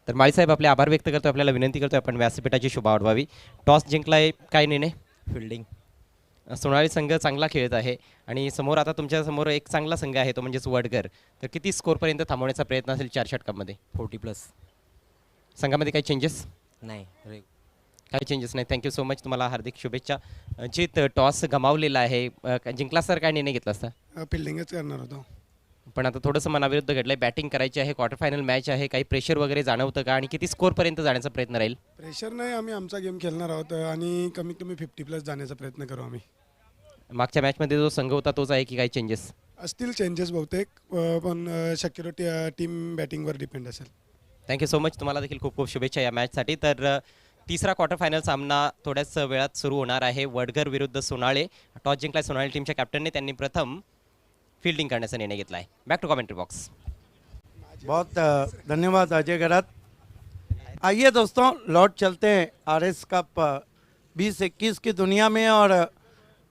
तर माळीसाहेब आपले आभार व्यक्त करतो, आपल्याला विनंती करतो आपण व्यासपीठाची शोभा वाढवावी. टॉस जिंकलाय, काय निर्णय? फिल्डिंग. सोनाली संघ चांगला खेळत आहे आणि समोर आता तुमच्या समोर एक चांगला संघ आहे, तो म्हणजेच वडगर. तर किती स्कोरपर्यंत थांबवण्याचा प्रयत्न असेल 4 षटकांमध्ये? 40+ संघामध्ये काही चेंजेस? नाही. काही चेंजेस नाही. थँक्यू सो मच, तुम्हाला हार्दिक शुभेच्छा. जित टॉस गमावलेला आहे, जिंकला सर, काय निर्णय घेतला असता? फिल्डिंगच करणार होतो, पण आता थोडंसं मनाविरुद्ध घडलंय. बॅटिंग करायची आहे, क्वार्टर फायनल मॅच आहे, काही प्रेशर वगैरे जाणवतं का? आणि किती स्कोरपर्यंत जाण्याचा प्रयत्न राहील? प्रेशर नाही, आम्ही आमचा गेम खेळणार आहोत आणि कमीत कमी 50+ जाण्याचा प्रयत्न करू आम्ही. मागच्या मॅचमध्ये जो संघ होता तोच आहे की काही चेंजेस असतील? चेंजेस बहुतेक, पण शक्यतो टीम बॅटिंगवर डिपेंड असेल. थँक्यू सो मच, तुम्हाला देखील खूप खूप शुभेच्छा या मॅचसाठी. तर तिसरा क्वार्टर फायनल सामना थोड्याच वेळात सुरू होणार आहे. वडगर विरुद्ध सोनाळे. टॉस जिंकलाय सोनाळे टीमच्या कॅप्टनने, त्यांनी प्रथम फील्डिंग करण्याचा निर्णय घेतला आहे. Back to commentary box. बहुत धन्यवाद अजय गरत. आइए दोस्तों, लौट चलते हैं आरएस कप 2021 की दुनिया में. और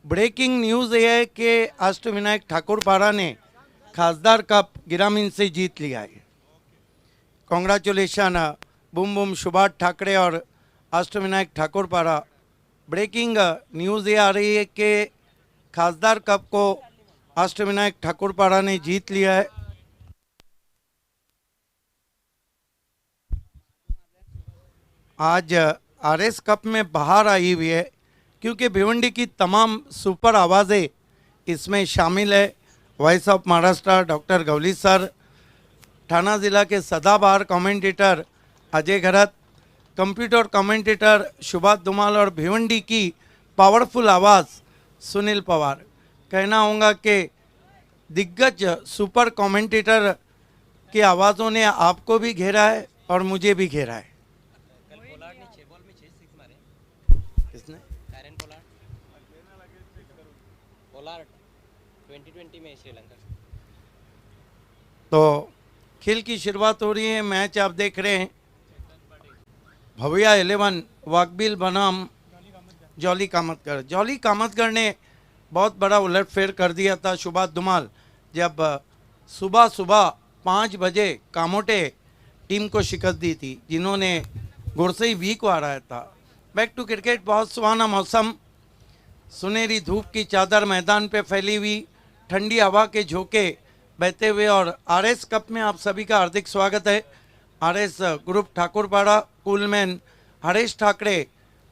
ब्रेकिंग न्यूज़ ये है कि अष्टविनायक ठाकुरपाड़ा ने खासदार कप गिरामीन से जीत लिया है. Congratulation boom boom Subhash Thackeray और अष्टविनायक ठाकुरपाड़ा. ब्रेकिंग न्यूज़ ये आ रही है कि खासदार कप को अष्टविनायक ठाकुरपाड़ा ने जीत लिया है. आज आरएस कप में बाहर आई हुई है क्योंकि भिवंडी की तमाम सुपर आवाज़ें इसमें शामिल है. Voice of Maharashtra doctor Gawali sir, Thana ज़िला के सदाबहार commentator Ajay Gharat, computer commentator Subhash Dhumal और भिवंडी की पावरफुल आवाज़ सुनील पवार. कहना होगा कि दिग्गज सुपर कमेंटेटर की आवाज़ों ने आपको भी घेरा है और मुझे भी घेरा है. किसने? तो खेल की शुरुआत हो रही है. मैच आप देख रहे हैं. भव्या 11 वाकबिल बनाम जॉली कामतगढ़. जॉली कामतगढ़ ने बहुत बड़ा उलटफेर कर दिया था सुभाष धुमाल जब सुबह सुबह 5 बजे कामोटे टीम को शिकस्त दी थी, जिन्होंने गुरसई वी को हराया था. Back to cricket. बहुत सुहाना मौसम, सुनहरी धूप की चादर मैदान पे फैली हुई, ठंडी हवा के झोंके बहते हुए. और आरएस कप में आप सभी का हार्दिक स्वागत है. आरएस ग्रुप ठाकुरपाड़ा, कूलमैन हरीश ठाकरे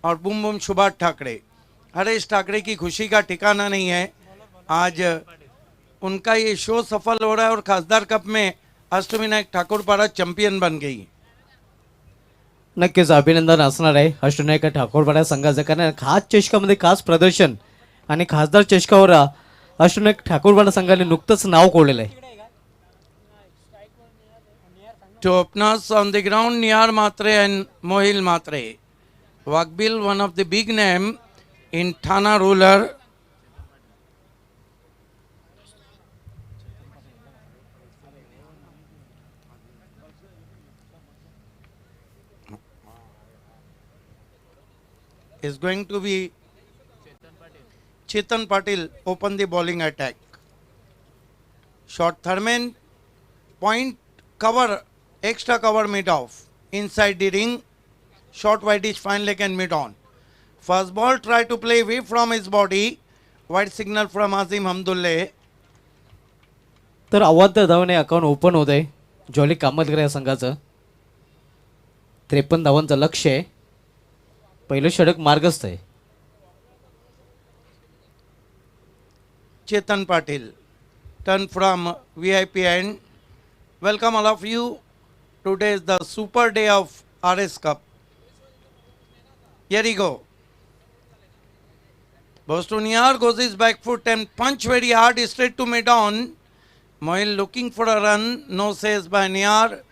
और बूम बूम सुभाष ठाकरे. हरीश ठाकरे की खुशी का ठिकाना नहीं है. आज उनका ये शो सफल हो रहा है और खासदार कप में अष्टविनायक ठाकुरपाड़ा चॅम्पियन बन गई. नक्कीच अभिनंदन असणार आहे अष्टविनायक ठाकूरपाडा संघाचं, कारण खास चषकामध्ये खास प्रदर्शन आणि खासदार चषकावर अष्टविनायक ठाकूरपाडा संघाने नुकतंच नाव कोरलेलं आहे. To openers on the ground, Niyar Matre and Mohil Matre. Wakbil, one of the big name in Thana rural. Is going to be Chetan Patil open the bowling attack. Short Thurman, point cover, extra cover mid off. Inside the ring, short whitish fine leg and mid on. First ball, try to play away from his body. White signal from Azim Hamdulle. तर अवांतर धावाने अकाउंट ओपन होत आहे जॉली कामतकर या संघाचं. 53 धावांचं लक्ष्य आहे. पहिलं षटक मार्गस्थ आहे. Chetan Patil, turn from VIP end. Welcome all of you. Today is the super day of RS Cup. Here we go. Bostoniar goes his back foot and punch very hard straight to mid-on. Moil looking for a run. No says by Niar.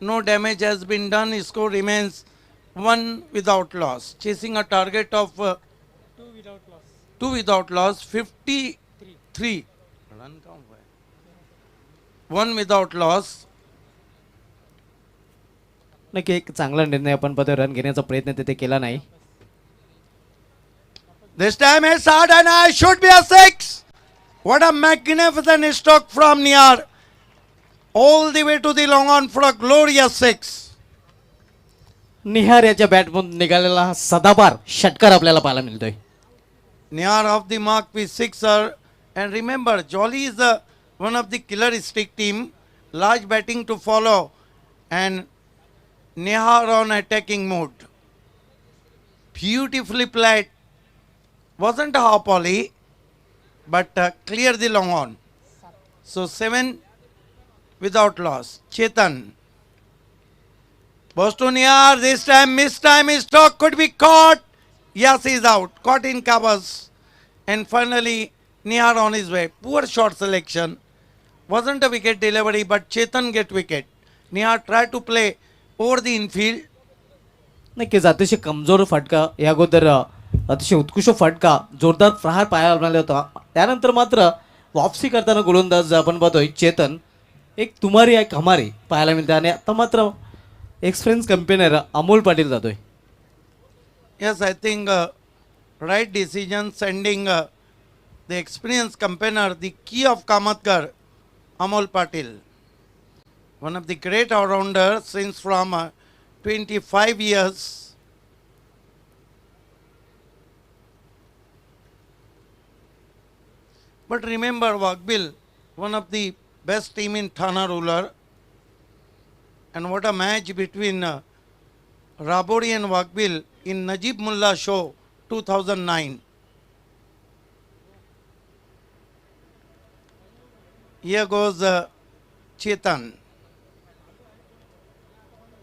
No damage has been done. Score remains 1 without loss. Chasing a target of 2 without loss. 53. Run count 1 without loss. नक्की एक चांगला निर्णय आपण पद रन घेण्याचा प्रयत्न तिथे केला नाही. This time it's hard and I should be a 6. What a magnificent stroke from Niar. All the way to the long on for a glorious 6. निहार याच्या बॅटमधून निघालेला हा सदाबार षटकार आपल्याला पाहायला मिळतोय. Niar off the mark with sixer. And remember, Jolly is one of the killer stick team. Large batting to follow. And Nihar on attacking mode. Beautifully played. Wasn't a half volley, but clear the long on. So 7 without loss. Chetan. Bostoniar this time, missed time, his stroke could be caught. Yes, he's out. Caught in covers. And finally, Nihar on his way. Poor shot selection. Wasn't a wicket delivery, but Chetan get wicket. Nihar tried to play over the infield. नक्कीच अतिशय कमजोर फटका या अगोदर अतिशय उत्कृष्ट फटका जोरदार प्रहार पाहायला मिळाला होता. त्यानंतर मात्र वापसी करताना गोलंदाज आपण पाहतोय चेतन एक तुमारी एक हमारी पाहायला मिळते आणि आता मात्र एक्सपिरियन्स कंपेनर अमोल पाटील जातोय. Yes, I think right decision sending the experienced campaigner, the key of Kamatkar, Amol Patil. One of the great all-rounders since from 25 years. But remember Wagbil, one of the best team in Thana ruler. And what a match between Rabori and Wagbil in Najib Mullah show 2009. Here goes Chetan.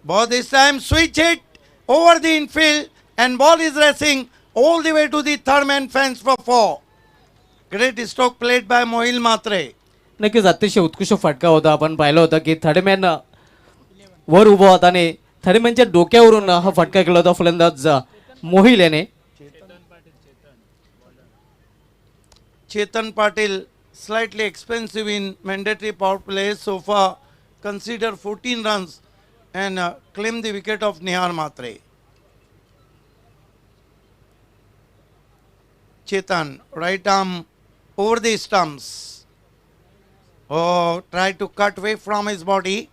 Ball this time, switch it over the infield and ball is racing all the way to the third man fence for 4. Great stroke played by Mohil Matre. नक्कीच अतिशय उत्कृष्ट फटका होता. आपण पाहिलं होतं की थर्डमॅन वर उभा होता आणि थर्डमॅनच्या डोक्यावरून हा फटका केला होता फलंदाज मोहिल याने. Chetan Patil slightly expensive in mandatory power play. So far consider 14 runs and claim the wicket of Nihar Matre. Chetan, right arm over the stumps. Oh, try to cut away from his body.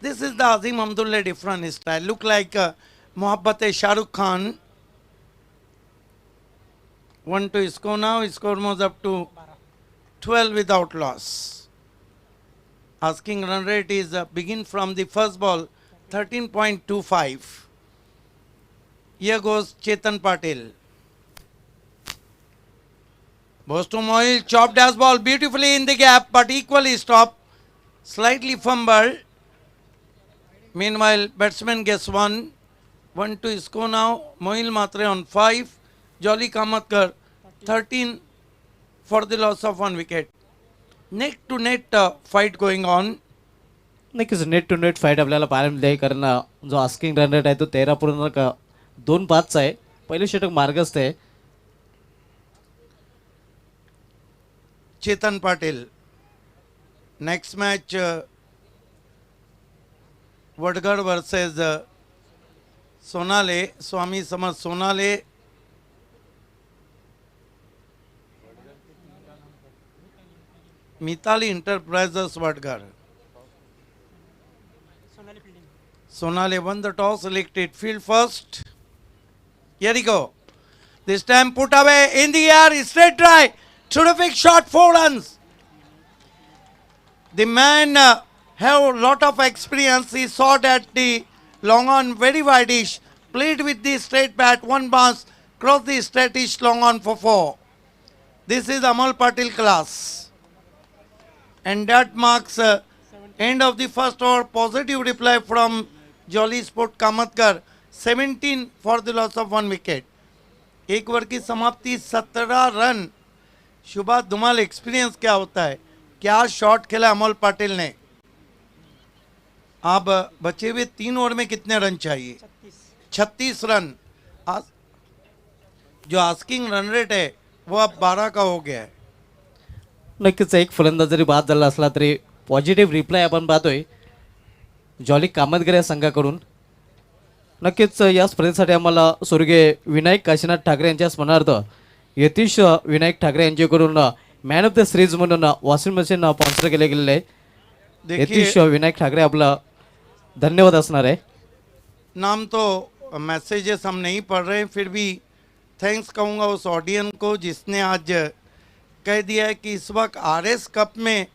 This is the Azim Hamdulle different style. Look like Mohabbat Shah Rukh Khan. 1 to score now. Score moves up to 12 without loss. Asking run rate is begin from the first ball 13.25. Here goes Chetan Patil. Boston Moil chopped as ball beautifully in the gap but equally stopped. Slightly fumbled. Meanwhile, batsman gets 1. 1 to score now. Mohil Matre on 5. Jolly Kamatkar 13 for the loss of 1 wicket. Neck to net fight going on. नक्कीच नेट टू नेट फाईट आपल्याला पाहायला मिळते कारण जो आस्किंग रन रेट आहे तो 13.25 आहे. पहिलं षटक मार्गस्थ आहे. Chetan Patil. Next match Vadgar versus Sonale. Swami Samar Sonale. Mitali Enterprises Vadgar. Sonale won the toss, selected field first. Here we go. This time put away in the air, straight drive. Terrific shot, 4 runs. The man have a lot of experience. He saw that the long on very wideish, played with the straight bat, one bounce, crossed the straightish long on for 4. This is Amal Patil class. And that marks end of the first over. Positive reply from Jolly Sport Kamatkar. 17 for the loss of 1 wicket. एक ओवर की समाप्ति 17 रन. शुभा धुमाल, एक्सपीरियंस क्या होता है, क्या शॉट खेला अमोल पाटिल ने. अब बचे हुए 3 ओवर में कितने रन चाहिए? 36 रन. जो आस्किंग रन रेट है वो अब 12 का हो गया है. नक्कीच एक फलंदाज जरी बाद झाला असला तरी पॉझिटिव्ह रिप्लाय आपण पाहतोय जॉली कामतकर या संघाकडून. नक्कीच या स्पर्धेसाठी आम्हाला स्वर्गीय विनायक काशीनाथ ठाकरे यांच्या स्मरणार्थ यतीश विनायक ठाकरे यांच्याकडून मॅन ऑफ द सिरीज म्हणून वॉशिंग मशीन स्पॉन्सर केले गेलेले आहे. यतीश विनायक ठाकरे आपला धन्यवाद असणार आहे. नाम तो मैसेजेस हम नहीं पढ़ रहे हैं, फिर भी थैंक्स कहूँगा उस ऑडियंस को जिसने आज कह दिया है कि इस वक्त आरएस कप में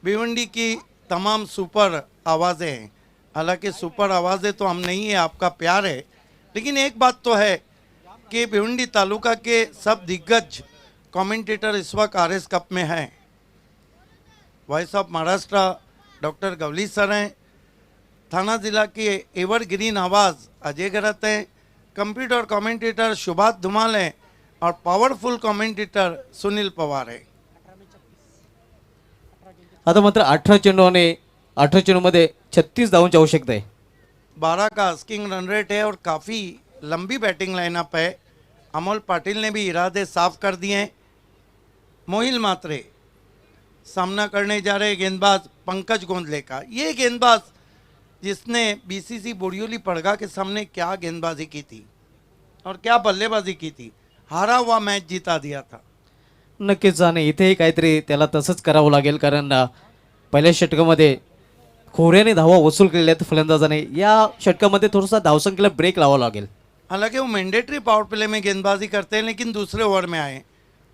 भिवंडी की तमाम सुपर आवाज़ें हैं. हालांकि सुपर आवाज़ें तो हम नहीं है, आपका प्यार है. लेकिन एक बात तो है कि भिवंडी तालुका के सब दिग्गज कमेंटेटर इस वक्त आरएस कप में हैं. Voice of Maharashtra doctor Gawali sir हैं. थाना जिला की एवरग्रीन आवाज़ अजय गरत हैं. कंप्यूटर कमेंटेटर सुभाष धुमाल हैं और पावरफुल कमेंटेटर सुनील पवार हैं. आता मात्र 18 चेंडू आणि 18 चेंडूमध्ये 36 धावांची आवश्यकता आहे. 12 का आस्किंग रन रेट है और काफ़ी लंबी बैटिंग लाइनअप है. अमोल पाटिल ने भी इरादे साफ कर दिए हैं. मोहिल मात्रे सामना करने जा रहे गेंदबाज पंकज गोंदले का. ये गेंदबाज जिसने बीसीसी बोरियोली पड़गा के सामने क्या गेंदबाजी की थी और क्या बल्लेबाजी की थी, हारा हुआ मैच जिता दिया था. नक्कीच आणि इथेही काहीतरी त्याला तसंच करावं लागेल कारण पहिल्या षटकामध्ये खोऱ्याने धावा वसूल केलेल्या आहेत फलंदाजाने. या षटकामध्ये थोडासा धावसंख्येला ब्रेक लावावा लागेल. हालांकि वो मैंडेटरी पावर प्ले में गेंदबाजी करते हैं लेकिन दूसरे ओवर में आए.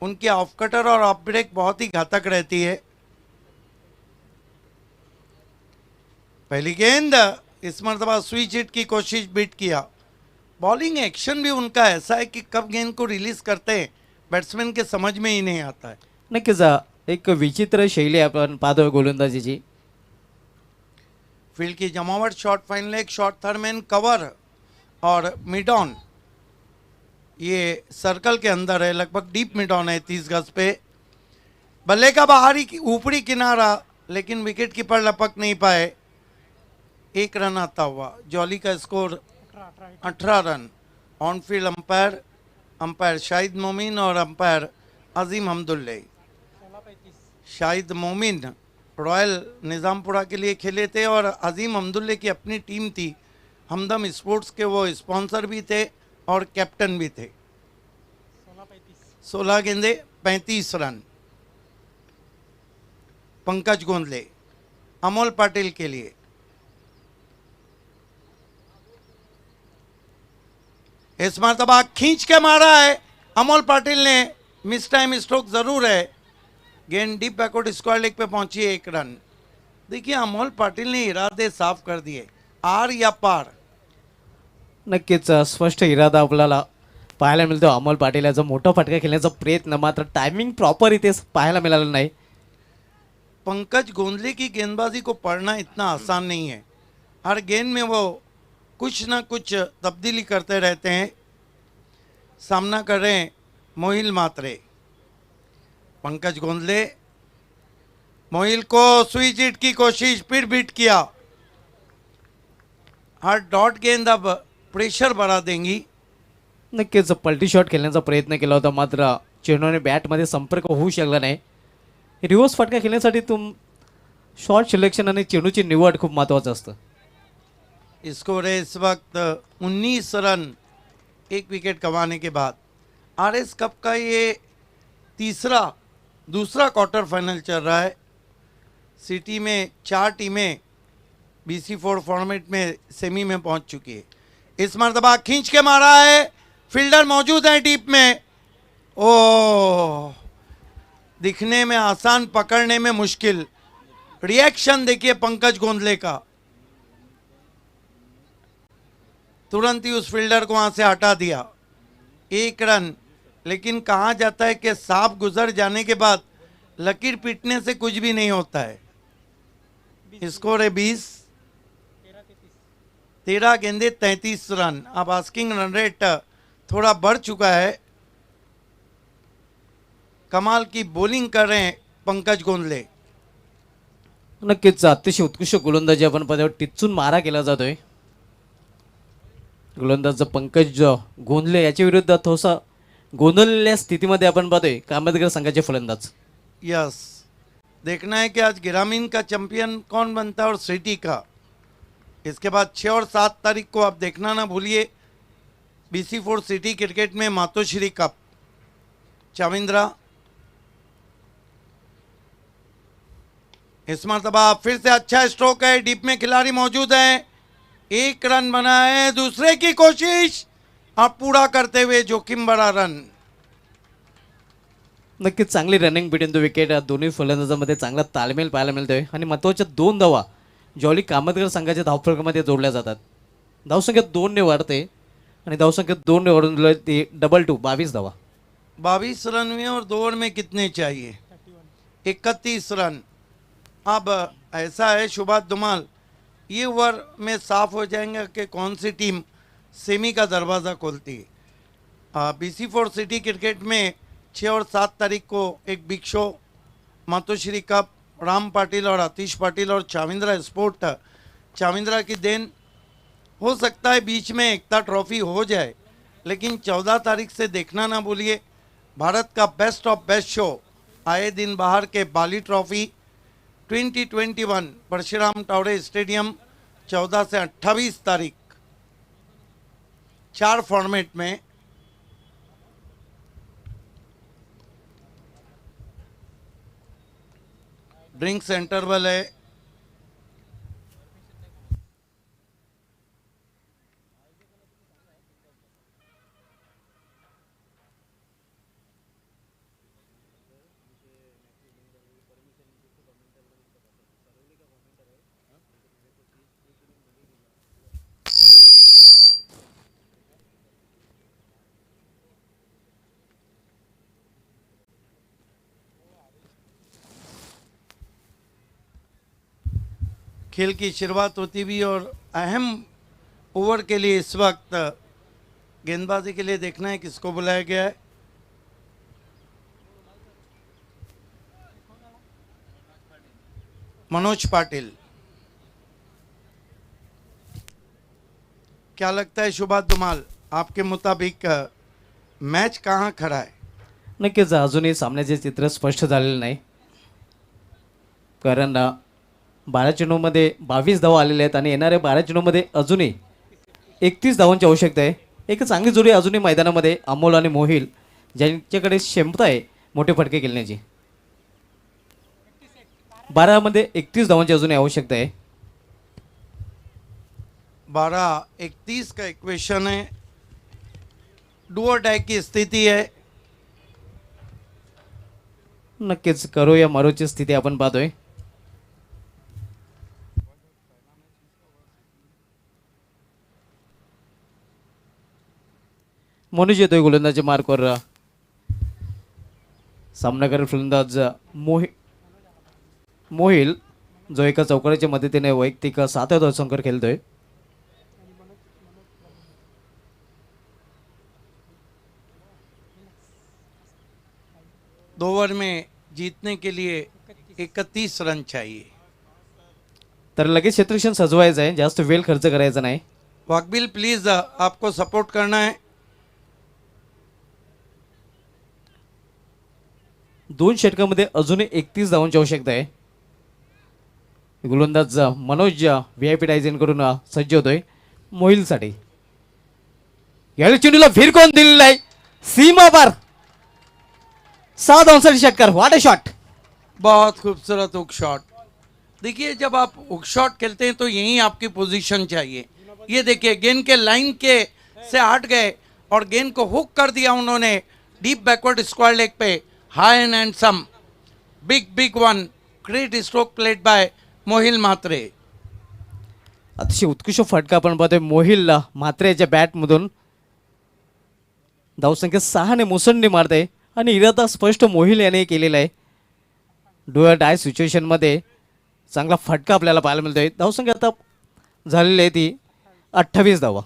उनकी ऑफ कटर और ऑफ ब्रेक बहुत ही घातक रहती है. पहली गेंद इस मरतबा स्विच हिट की कोशिश बीट किया. बॉलिंग एक्शन भी उनका ऐसा है कि कब गेंद को रिलीज करते हैं बैट्समैन के समझ में ही नहीं आता है. नक्कीच एक विचित्र शैली आपण पाहतोय गोलंदाजीची. फील्ड की जमावट, short fine leg, short third man cover और मिड ऑन. ये सर्कल के अंदर है, लगभग डीप मिड ऑन है 30 गज पे. बल्ले का बाहरी ऊपरी किनारा, लेकिन विकेट कीपर लपक नहीं पाए. 1 रन आता हुआ. जॉली का score 18 run. On field umpire Shahid मोमिन और अंपायर अजीम हमदुल्ले. शाहिद मोमिन रॉयल निज़ामपुरा के लिए खेले थे और अजीम हमदुल्ले की अपनी टीम थी. हमदम स्पोर्ट्स के वो स्पॉन्सर भी थे और कैप्टन भी थे. 16 गेंदे 35 रन. पंकज गोंदले अमोल पाटिल के लिए. इस मरतबा खींच के मारा है अमोल पाटिल ने. मिस टाइम स्ट्रोक जरूर है. गेंद डीप बैकवर्ड स्क्वायर लेग पे पहुंची है. 1 रन. देखिए अमोल पाटिल ने इरादे साफ कर दिए, आर या पार. नक्कीच स्पष्ट इरादा आपल्याला पाहायला मिळतो. अमोल पाटील याचा मोठा फटका खेळण्याचा प्रयत्न, मात्र टायमिंग प्रॉपर इथे पाहायला मिळालं नाही. पंकज गोंदले की गेंदबाजी को पढ़ना इतना आसान नहीं है. हर गेंद में वो कुछ ना कुछ तब्दीली करते रहते हैं. सामना कर रहे हैं मोहिल मात्रे. पंकज गोंदले, मोहिल को स्विच हिट की कोशिश, फिर बीट किया. हर डॉट गेंद अब प्रेशर बढ़ा देंगी. नक्कीच पलटी शॉट खेळण्याचा प्रयत्न केला होता, मात्र चेंडूने बॅटमध्ये संपर्क होऊ शकला नाही. रिव्हर्स फटका खेळण्यासाठी शॉट सिलेक्शन आणि चेंडूची निवड खूप महत्त्वाचं असतं. स्कोर है इस वक्त 19 रन 1 विकेट गंवाने के बाद. आरएस कप का ये दूसरा क्वार्टर फाइनल चल रहा है. सिटी में 4 टीमें BC4 फॉर्मेट में सेमी में पहुंच चुकी है. इस मरतबा खींच के मारा है फील्डर मौजूद है डीप में। ओ, दिखने में आसान, पकड़ने में मुश्किल। रिएक्शन देखिए पंकज गोंदले का, तुरंत ही उस फील्डर को वहां से हटा दिया। 1 रन। लेकिन कहा जाता है कि सांप गुजर जाने के बाद लकीर पीटने से कुछ भी नहीं होता है। स्कोर है 20, 13 गेंदे 33 रन। अब आस्किंग रन रेट थोड़ा बढ़ चुका है। कमाल की बॉलिंग कर रहे हैं पंकज गोंदले। नक्कीच अतिशय उत्कृष्ट गोलंदाजी आपण पदावर टिचून मारा केला जातोय। गोलंदाज पंकज गोंदले याच्या विरुद्ध थोसा गोंधळलेल्या स्थितीमध्ये आपण पाहतोय कामतगर संघाचे फलंदाज। यस, देखना है कि आज ग्रामीण का चैंपियन कौन बनता है और सिटी का। इसके बाद 6 और 7 तारीख को आप देखना ना भूलिए BC4 सिटी क्रिकेट में मातोश्री कप। चाविंद्रा इस मरतबा फिर से अच्छा स्ट्रोक है, डीप में खिलाड़ी मौजूद है। 1 रन बना है, दूसरे की कोशिश अब पूरा करते हुए जोखिम भरा रन। नक्कीच चांगली रनिंग बिटवीन द विकेट दोन्ही फलंदाजांमध्ये चांगला ताळमेळ पाहायला मिळतोय आणि महत्त्वाच्या 2 धावा जॉली कामतगर संघाच्या धावफलकामध्ये जोडल्या जातात। धावसंख्या 2 ने वाढते आणि धावसंख्या 2 ने वाढून ती डबल 2 22 धावा। 22 रन में और 2 ओवर में कितने चाहिए? 31 रन। अब ऐसा है शुभात धुमाल, ये ओवर में साफ हो जाएंगे कि कौन सी टीम सेमी का दरवाज़ा खोलती है। BC4 सिटी क्रिकेट में 6 और 7 तारीख को एक बिग शो, मातोश्री कप, राम पाटिल और आतिश पाटिल और चाविंद्रा स्पोर्ट। चाविंद्रा की देन हो सकता है बीच में एकता ट्रॉफी हो जाए, लेकिन 14 तारीख से देखना ना भूलिए भारत का बेस्ट ऑफ बेस्ट शो आए दिन बाहर के बाली ट्रॉफी 2021 परशुराम टावड़े स्टेडियम 14 से 28 तारीख 4 फॉर्मेट में। ड्रिंक्स इंटरवल है। खेल की शुरुआत होती भी और अहम ओवर के लिए इस वक्त गेंदबाजी के लिए देखना है किसको बुलाया गया है। मनोज पाटिल। क्या लगता है शुभात धुमाल, आपके मुताबिक मैच कहाँ खड़ा है? नक्कीच अजूनही सामन्याचे चित्र स्पष्ट झालेलं नाही, कारण 12 चेंडूमध्ये 22 धावा आलेल्या आहेत आणि येणाऱ्या 12 चेंडूमध्ये अजूनही 31 धावांची आवश्यकता आहे। एक चांगली जोडी अजूनही मैदानामध्ये अमोल आणि मोहिल ज्यांच्याकडे क्षमता आहे मोठे फटके खेळण्याची। 12 मध्ये 31 धावांची अजूनही आवश्यकता आहे। 12-31 का इक्वेशन है, डू और डाई की स्थिति है। नक्कीच करो या मारोची स्थिती आपण पाहतोय। मनोज येतोय गोलंदाजी मार्कवर। सामनाकार फलंदाज मोहिल जो एका चौकाराच्या मदतीने वैयक्तिक 7व्या धावसंख्येवर खेळतोय। दो ओवर में जीतने के लिए 31 रन चाहिए। तर लगेच क्षेत्ररक्षण सजवायचं आहे, जास्त वेळ खर्च करायचा नाही। वाकबिल प्लीज आपको सपोर्ट करना है। 2 षटकामध्ये अजूनही 31 धावांची आवश्यकता आहे। गोलंदाज मनोज VIP डायझेन करून सज्ज होतोय मोहिलसाठी। यावेळी चेंडूला फिरकून दिलेला आहे, सीमा पार 6 धावांसाठी षटकार। What a shot! बहुत खूबसूरत हुक शॉट। देखिए जब आप हुक शॉट खेलते हैं तो यहीं आपकी पोजीशन चाहिए। ये देखिए गेंद के लाइन के से हट गए और गेंद को हुक कर दिया उन्होंने deep backward square leg pay. High end handsome big one great stroke played by Mohil Mhatre. अतिशय उत्कृष्ट फटका आपण पाहतोय मोहिल म्हात्रे याच्या बॅटमधून. धावसंख्या 6 ने मुसंडी मारते आणि इरादा स्पष्ट मोहिल याने केलेला आहे. डू ऑर डाय सिच्युएशनमध्ये चांगला फटका आपल्याला पाहायला मिळतोय. धावसंख्या आता झालेली आहे ती 28 धावा.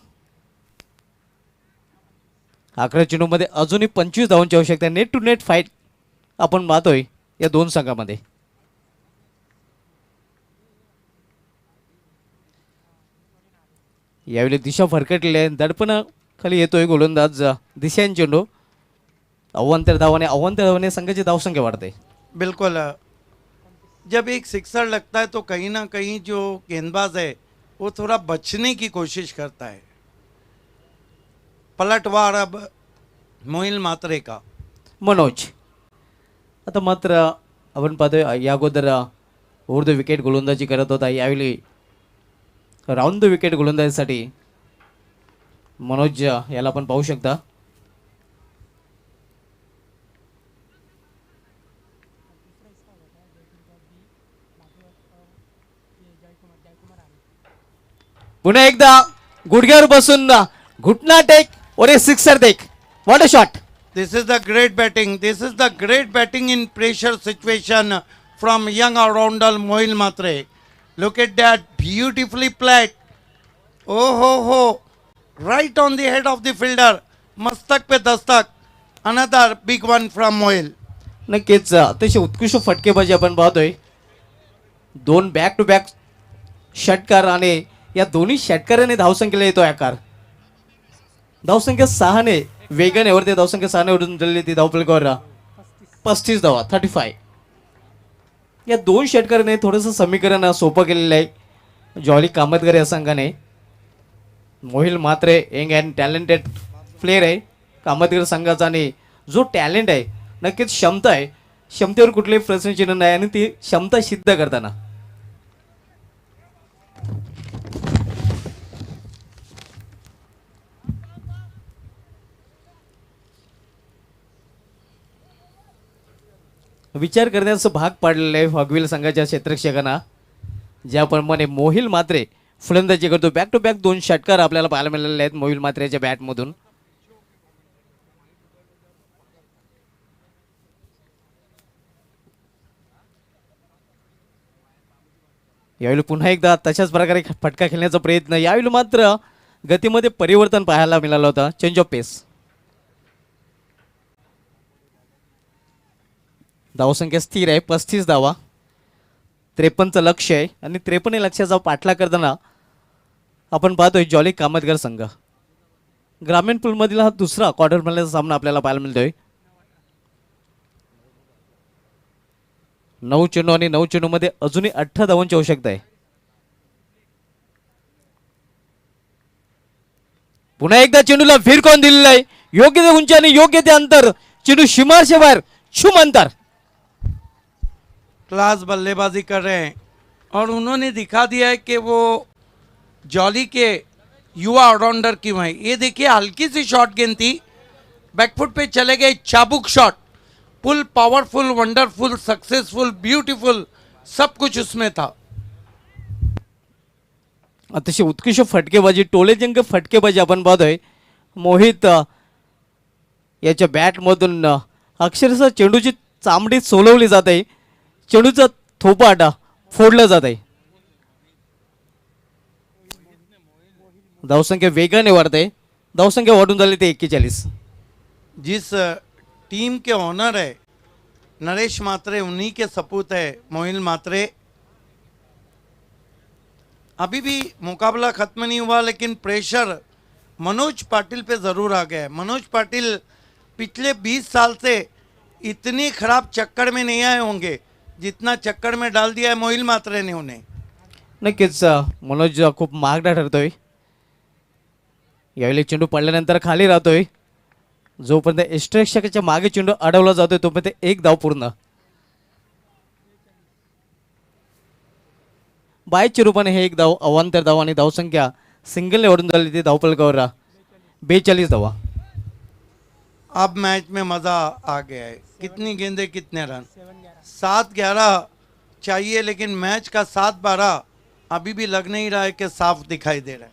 11 चेंडूमध्ये अजूनही 25 धावांची आवश्यकता आहे. नेट टू नेट फाईट आपण पाहतोय या दोन संघामध्ये. यावेळी दिशा फरकटलेली आहे. दडपण खाली येतोय गोलंदाज दिशांन चेंडू. अव्वंतर धावाने संघाची धावसंख्या वाढते. बिल्कुल. जब एक सिक्सर लगता है तो कहीं ना कहीं जो गेंदबाज है वो थोड़ा बचने की कोशिश करता है. पलटवार अब मोहिल म्हात्रे का. मनोज आता मात्र आपण पाहतोय या अगोदर ओव्हर द विकेट गोलंदाजी करत होता. यावेळी राऊंड द विकेट गोलंदाजीसाठी मनोज याला आपण पाहू शकता. पुन्हा एकदा गुडघ्यावर बसून घुटना टेक और एक सिक्सर देख. What a shot. This is the great batting. This is the great batting in pressure situation from young all-rounder Mohil Matre. Look at that, beautifully played. Oh ho, right on the head of the fielder. Mastak pe dastak. Another big one from Mohil. नक्कीच अतिशय उत्कृष्ट फटकेबाजी आपण पाहतोय. 2 बॅक टू बॅक षटकार आणि या दोन्ही षटकाराने धावसंख्येला येतो आकार. धावसंख्या 6 ने वेगाने वरती धावसंख्या 6 ने वरून दिलेली ती धावफलकावर 35 धावा 35. या दोन षटकाराने थोडंसं समीकरण सोपं केलेलं आहे जॉली कामतकर या संघाने. Mohil Mhatre young and talented player आहे कामतकर संघाचा आणि जो टॅलेंट आहे नक्कीच क्षमता आहे. क्षमतेवर कुठलेही प्रश्नचिन्ह नाही आणि ती क्षमता सिद्ध करताना विचार करण्याचं भाग पाडलेलं आहे वाघविल संघाच्या क्षेत्ररक्षकांना. ज्याप्रमाणे मोहिल म्हात्रे फलंदाजी करतो. बॅक टू बॅक 2 षटकार आपल्याला पाहायला मिळालेले आहेत मोहिल म्हात्रेच्या बॅटमधून. यावेळी पुन्हा एकदा तशाच प्रकारे फटका खेळण्याचा प्रयत्न. यावेळी मात्र गतीमध्ये परिवर्तन पाहायला मिळालं होतं. चेंज ऑफ पेस. धावसंख्या स्थिर आहे 35 धावा. 53चं लक्ष आहे आणि 53 लक्षाचा पाठला करताना आपण पाहतोय जॉली कामतकर संघ. ग्रामीण पूलमधील हा दुसरा क्वार्टर फायनलचा सामना आपल्याला पाहायला मिळतोय. 9 चेंडू आणि 9 चेंडूमध्ये अजूनही 18 धावांची आवश्यकता आहे. पुन्हा एकदा चेंडूला फिरकून दिलेला आहे. योग्य ते उंची आणि योग्य ते अंतर. चेंडू सीमारेषे बाहेर शुम अंतर. क्लास बल्लेबाजी कर रहे हैं और उन्होंने दिखा दिया है कि वो जॉली के युवा ऑलराउंडर क्यों है. ये देखिए हल्की सी शॉट गेंद थी, बैकफुट पे चले गए, चाबुक shot. Full powerful, wonderful, successful, beautiful, सब कुछ उसमें था. अतिशय उत्कृष्ट फटकेबाजी टोलेजंग फटकेबाजी आपण पाहतोय. मोहित याच्या बॅटमधून अक्षरशः चेंडूची चामडी सोलवली जाते. चेंडूचा थोपाटा फोडला जात आहे. धावसंख्या वेगाने वाढते. धावसंख्या वाढून झाली ते 41. जिस टीम के ओनर है नरेश म्हात्रे, उन्हीं के सपूत है मोहिल म्हात्रे. अभी भी मुकाबला खत्म नहीं हुआ लेकिन प्रेशर मनोज पाटिल पे ज़रूर आ गया है. मनोज पाटिल पिछले 20 साल से इतनी खराब चक्कर में नहीं आए होंगे जितना चक्कर में डाल दिया है मोहिल म्हात्रे ने उन्हें. नक्कीच मनोज खूप महागडा ठरतोय. यावेळी चेंडू पडल्यानंतर खाली राहतोय. जोपर्यंत एक्स्ट्रेक्षकाच्या मागे चेंडू अडवला जातोय तोपर्यंत 1 धाव पूर्ण. बायच्या रूपाने हे 1 धाव अवांतर धाव आणि धावसंख्या सिंगलने ओढून झाली ती धावफलकावर 42 धावा. अब मैच में मज़ा आ गया है। कितनी गेंदें कितने रन? 7-11 चाहिए, लेकिन मैच का 7-12 अभी भी लग नहीं रहा है कि साफ दिखाई दे रहा है।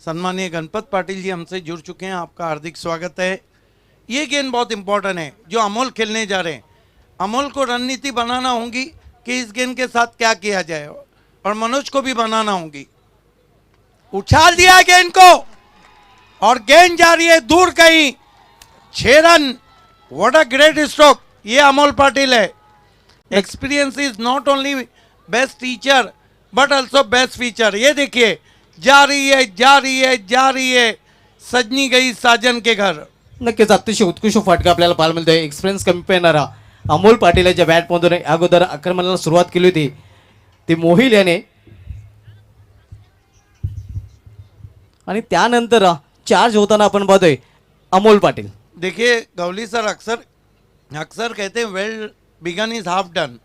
सम्मानीय गणपत पाटिल जी हमसे जुड़ चुके हैं, आपका हार्दिक स्वागत है। ये गेंद बहुत इंपॉर्टेंट है जो अमोल खेलने जा रहे हैं। अमोल को रणनीति बनाना होगी कि इस गेंद के साथ क्या किया जाए, और मनोज को भी बनाना होगी। उछाल दिया गेंद को और गेंद जा रही है दूर कहीं, 6 run. What a great stroke. ये अमोल पाटिल है। Experience is not only best teacher but also best feature. ये देखिए, जा रही है जा रही है जा रही है, सजनी गई साजन के घर। नक्कीच अतिशय उत्कृष्ट फटका आपल्याला पाहायला मिळतोय। एक्सपिरियन्स कमी पेणारा अमोल पाटील याच्या बॅटमधून अगोदर आक्रमणाला सुरुवात केली होती ती मोहिल याने, आणि त्यानंतर चार्ज होताना आपण पाहतोय अमोल पाटील। देखिए गवली सर अक्सर कहते हैं well begun is half done,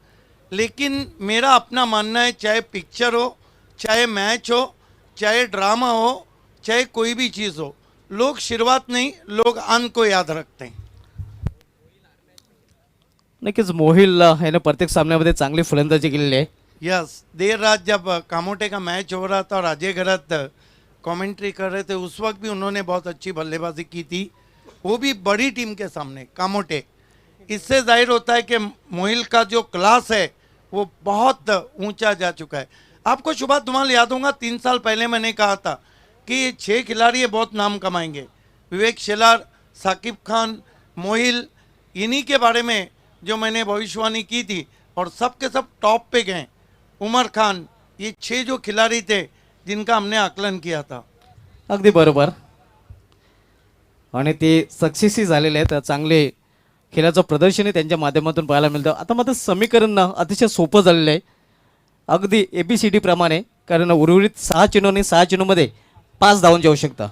लेकिन मेरा अपना मानना है, चाहे पिक्चर हो, चाहे मैच हो, चाहे ड्रामा हो, चाहे कोई भी चीज़ हो, लोग शुरुआत नहीं, लोग अंत को याद रखते हैं। नक्कीच मोहिल याने प्रत्येक सामन्यामध्ये चांगली फलंदाजी केलेली आहे। यस, देर रात जब कामोटे का मैच हो रहा था और अजय गरत कमेंट्री कर रहे थे, उस वक्त भी उन्होंने बहुत अच्छी बल्लेबाजी की थी, वो भी बड़ी टीम के सामने कामोटे। इससे जाहिर होता है कि मोहिल का जो क्लास है वो बहुत ऊंचा जा चुका है। आपको शुभा धुमाल याद होगा, 3 साल पहले मैंने कहा था कि ये 6 खिलाड़ी बहुत नाम कमाएंगे। विवेक शेलार, साकिब खान, मोहिल, इन्हीं के बारे में जो मैंने भविष्यवाणी की थी, और सब के सब टॉप पे गए। उमर खान, ये 6 जो खिलाड़ी थे जिनका हमने आकलन किया था। अगदी बरोबर, आणि ते सक्सेसही झालेले आहेत। चांगले खेळाचं प्रदर्शनही त्यांच्या माध्यमातून पाहायला मिळतं। आता मात्र समीकरण अतिशय सोपं झालेलं आहे, अगदी ABCD प्रमाणे, कारण उर्वरित 6 चेंडूंनी 6 चेंडूमध्ये 5 धावांची आवश्यकता।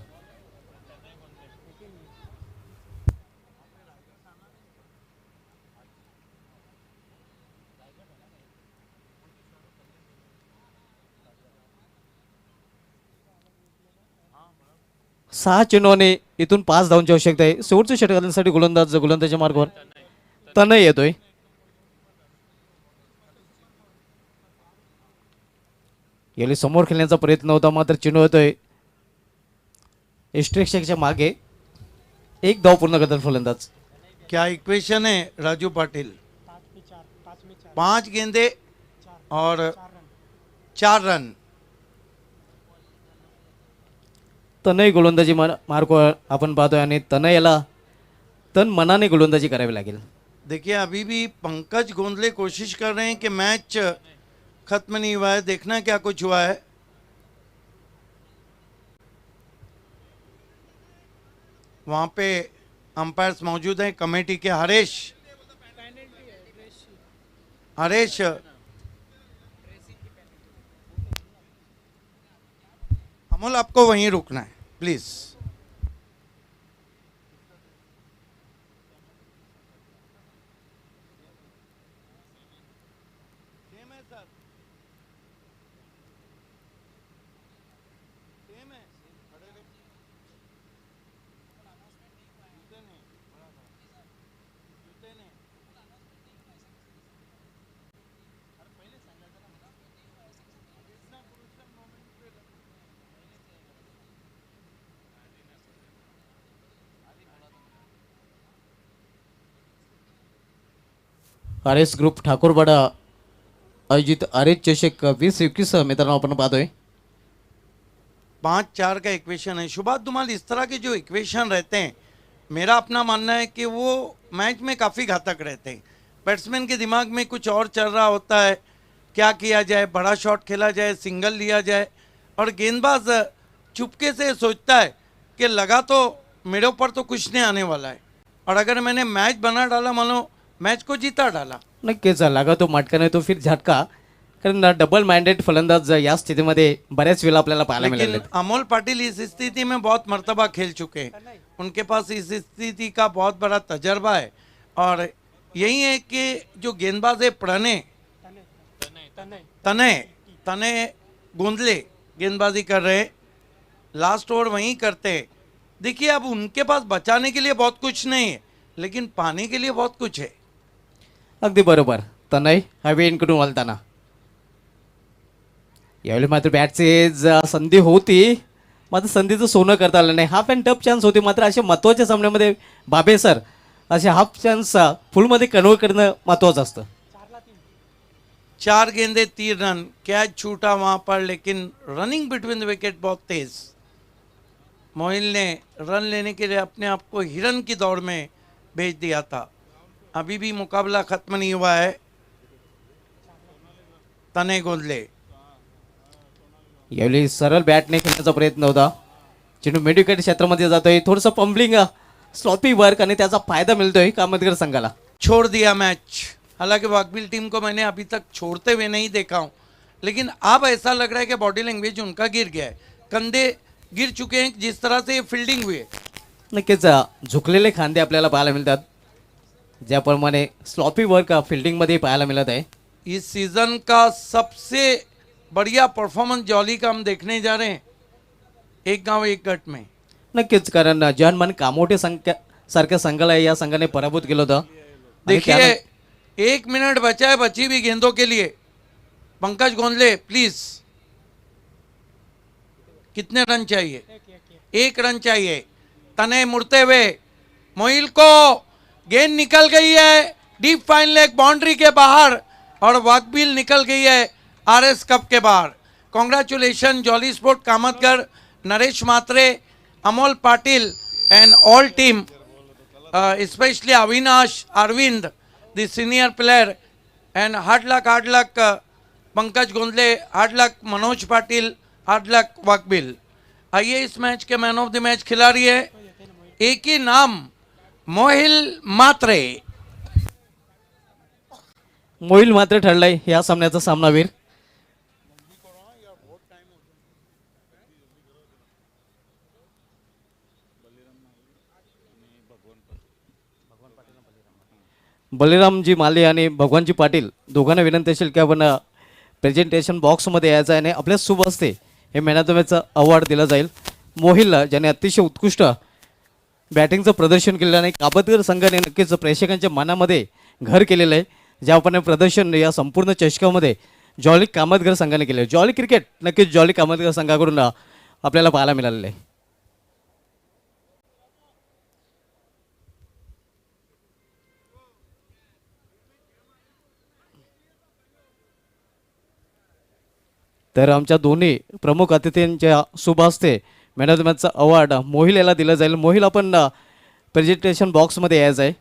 सहा चेंडूने इथून 5 धावांची आवश्यकता आहे। शेवटच्या षटकांसाठी गोलंदाजाच्या मार्गावर तनय येतोय। याला समोर खेळण्याचा प्रयत्न होता, मात्र चेंडू येतोय एस्ट्रेक्शनच्या मागे। 1 धाव पूर्ण करतात फलंदाज। क्या इक्वेशन है राजू पाटिल? 5 गेंदे और 4 रन। तनय गोलंदाजी मार्गावर आपण पाहतोय, आणि तनयला तन मनाने गोलंदाजी करावी लागेल। देखिए अभी भी पंकज गोंदले कोशिश कर रहे हैं कि मैच खत्म नहीं हुआ है, देखना क्या कुछ हुआ है। वहां पे अंपायर्स मौजूद हैं कमेटी के। हरेश अमोल, आपको वहीं रुकना है प्लीज। RS ग्रुप ठाकूरवाडा आयोजित RS चषक 2021 मित्रांनो आपण पाहतोय। 5-4 का इक्वेशन है। शुभात धुमाल, इस तरह के जो इक्वेशन रहते हैं, मेरा अपना मानना है कि वो मैच में काफ़ी घातक रहते हैं। बैट्समैन के दिमाग में कुछ और चल रहा होता है, क्या किया जाए, बड़ा शॉट खेला जाए, सिंगल लिया जाए, और गेंदबाज चुपके से सोचता है कि लगा तो मेरे ऊपर तो कुछ नहीं आने वाला है, और अगर मैंने मैच बना डाला, मानो मैच को जीता डाला। नक्कीच लागा तो मटका नाही तो फिर झटका, कारण डबल माइंडेड फलंदाज या स्थितीमध्ये बऱ्याच वेळा आपल्याला पाहायला मिळाले। लेकिन अमोल पाटिल इस स्थिति में बहुत मर्तबा खेल चुके हैं, उनके पास इस स्थिति का बहुत बड़ा तजर्बा है, और यही है कि जो गेंदबाज है प्रणय तने गोंदले गेंदबाजी कर रहे, लास्ट ओवर वहीं करते, देखिए अब उनके पास बचाने के लिए बहुत कुछ नहीं है, लेकिन पाने के लिए बहुत कुछ है. अगदी बरोबर. तनय हवी इनकडून वळताना यावेळी मात्र बॅटचे संधी होती, मात्र संधीचं सोनं करता आलं नाही. हाफ अँड टफ चान्स होती, मात्र अशा महत्त्वाच्या सामन्यामध्ये बाबे सर असे हाफ चान्स फुलमध्ये कन्वर्ट करणं महत्त्वाचं असतं. 4 गेंदे 3 रन, कैच छूटा वहां पर, लेकिन रनिंग बिटवीन द विकेट बहुत तेज. मोहिल ने रन लेने के लिए अपने आप को हिरन की दौड़ में भेज दिया था. अभी भी मुकाबला खत्म नहीं हुआ है. तनय गोंदले यावेळी सरळ बॅटने खेळण्याचा प्रयत्न होता. चेंडू मिडविकेट क्षेत्रामध्ये जातोय, थोडंसं पंबलिंग स्लॉपी वर्क आणि त्याचा फायदा मिळतोय कामतगर संघाला. छोड़ दिया मैच. हालांकि वाकबिल टीम को मैंने अभी तक छोड़ते हुए नहीं देखा हूं, लेकिन अब ऐसा लग रहा है कि बॉडी लैंग्वेज उनका गिर गया है. कंधे गिर चुके हैं जिस तरह से ये फील्डिंग हुई है. नक्कीच झुकलेले खांदे आपल्याला पाहायला मिळतात, ज्याप्रमाणे स्लॉपी वर्क फिल्डिंगमध्ये पाहायला मिळत आहे. इस सीजन का सबसे बढ़िया परफॉर्मेंस जॉली का हम देखने जा रहे हैं, एक गांव एक गट में. नक्कीच, कारण जॉनमन कामोठे सारख्या संघाला या संघाने पराभूत केलं होतं. आणि देखिए 1 मिनट बचा है बची हुई गेंदों के लिए. पंकज गोंदले प्लीज. कितने रन चाहिए? 1 रन चाहिए. तने मुड़ते हुए मोहिल को गेंद निकल गई है डीप फाइन लेग बाउंड्री के बाहर, और वाकबिल निकल गई है आरएस कप के बाहर. Congratulation jolly sport Kamatgar, Naresh Matre, Amol Patil and all team, especially Avinash, Arvind, the senior player, and hard luck Pankaj Gondle, hard luck Manoj Patil, hard luck Vakbil. आइए इस मैच के मैन ऑफ द मैच खिलाड़ी है एक ही नाम, मोहिल मात्रे. मोहिल मात्र ठरलाय या सामन्याचा सामनावीर. बलिरामजी माले आणि भगवानजी पाटील दोघांना विनंती असेल की आपण प्रेझेंटेशन बॉक्समध्ये यायचं आहे आणि आपल्या शुभ हस्ते हे मॅन ऑफ द मॅचचा अवॉर्ड दिला जाईल. मोहिलला ज्याने अतिशय उत्कृष्ट बॅटिंगचं प्रदर्शन केलेलं आणि काबतगर संघाने नक्कीच प्रेक्षकांच्या मनामध्ये घर केलेलं आहे. ज्याप्रमाणे प्रदर्शन या संपूर्ण चषकामध्ये जॉली कामतगर संघाने केले. जॉली क्रिकेट नक्कीच जॉली कामतगर संघाकडून आपल्याला पाहायला मिळालेलं आहे. तर आमच्या दोन्ही प्रमुख अतिथींच्या शुभ हस्ते मॅन ऑफ द मॅचचा अवॉर्ड मोहिल याला दिला जाईल. मोहिल आपण प्रेझेंटेशन बॉक्समध्ये यायचं आहे.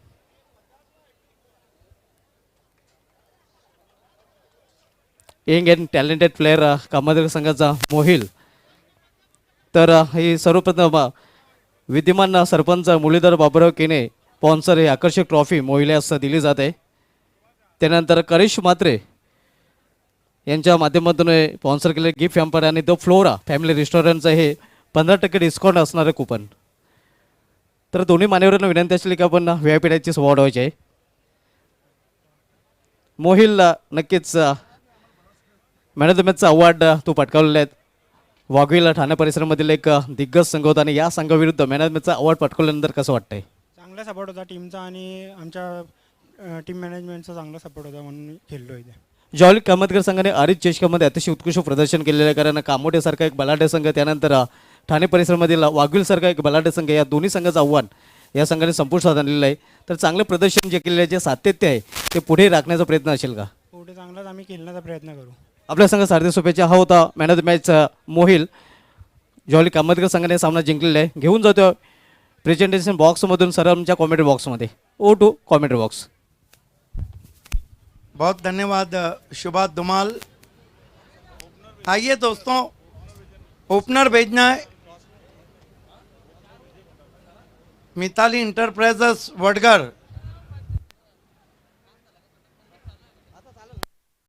Young and talented player Kamatgar संघाचा मोहिल. तर ही सर्वप्रथम विद्यमान सरपंच मुरलीधर बाबुराव केने स्पॉन्सर हे आकर्षक ट्रॉफी मोहिल यास दिली जाते. त्यानंतर करिश मात्रे यांच्या माध्यमातून स्पॉन्सर केले गिफ्ट हॅम्पर आणि द फ्लोरा फॅमिली रेस्टॉरंटचं हे 15% डिस्काउंट असणारं कुपन. तर दोन्ही मान्यवरांना विनंती असली की आपण व्हीआयपी टाईपची अवॉर्ड व्हायचे आहे. मोहिल नक्कीच मॅन ऑफ द मॅचचा अवॉर्ड तो पटकावलेला आहे. वाघवीला ठाणे परिसरामधील एक दिग्गज संघ होता आणि या संघाविरुद्ध मॅन ऑफ द मॅचचा अवॉर्ड पटकावल्यानंतर कसं वाटतंय? चांगला सपोर्ट होता टीमचा आणि आमच्या टीम मॅनेजमेंटचा चांगला सपोर्ट होता म्हणून खेळलो इथे. जॉली कामतगर संघाने आरिज चषकामध्ये अतिशय उत्कृष्ट प्रदर्शन केलेलं आहे. कारण कामोठेसारखा एक बलाढ्य संघ, त्यानंतर ठाणे परिसरामधील वाघवीलसारखा एक बलाढ्य संघ, या दोन्ही संघाचं आव्हान या संघाने संपुष्टात आणलेलं आहे. तर चांगलं प्रदर्शन जे केलेलं आहे, जे सातत्य आहे ते पुढे राखण्याचा प्रयत्न असेल का? पुढे चांगलाच आम्ही खेळण्याचा प्रयत्न करू. आपल्या संघ सारथी सोप्याचा हा होता man of the match Mohil. Jolly Kamatgar संघाने सामना जिंकलेला आहे. घेऊन जातो प्रेझेंटेशन बॉक्समधून सरळ आमच्या कॉमेंट्री बॉक्समध्ये. Over to commentary box. बहुत धन्यवाद शुभात धुमाल. आइए दोस्तों, ओपनर भेजना है मिताली इंटरप्राइजेस वडगर.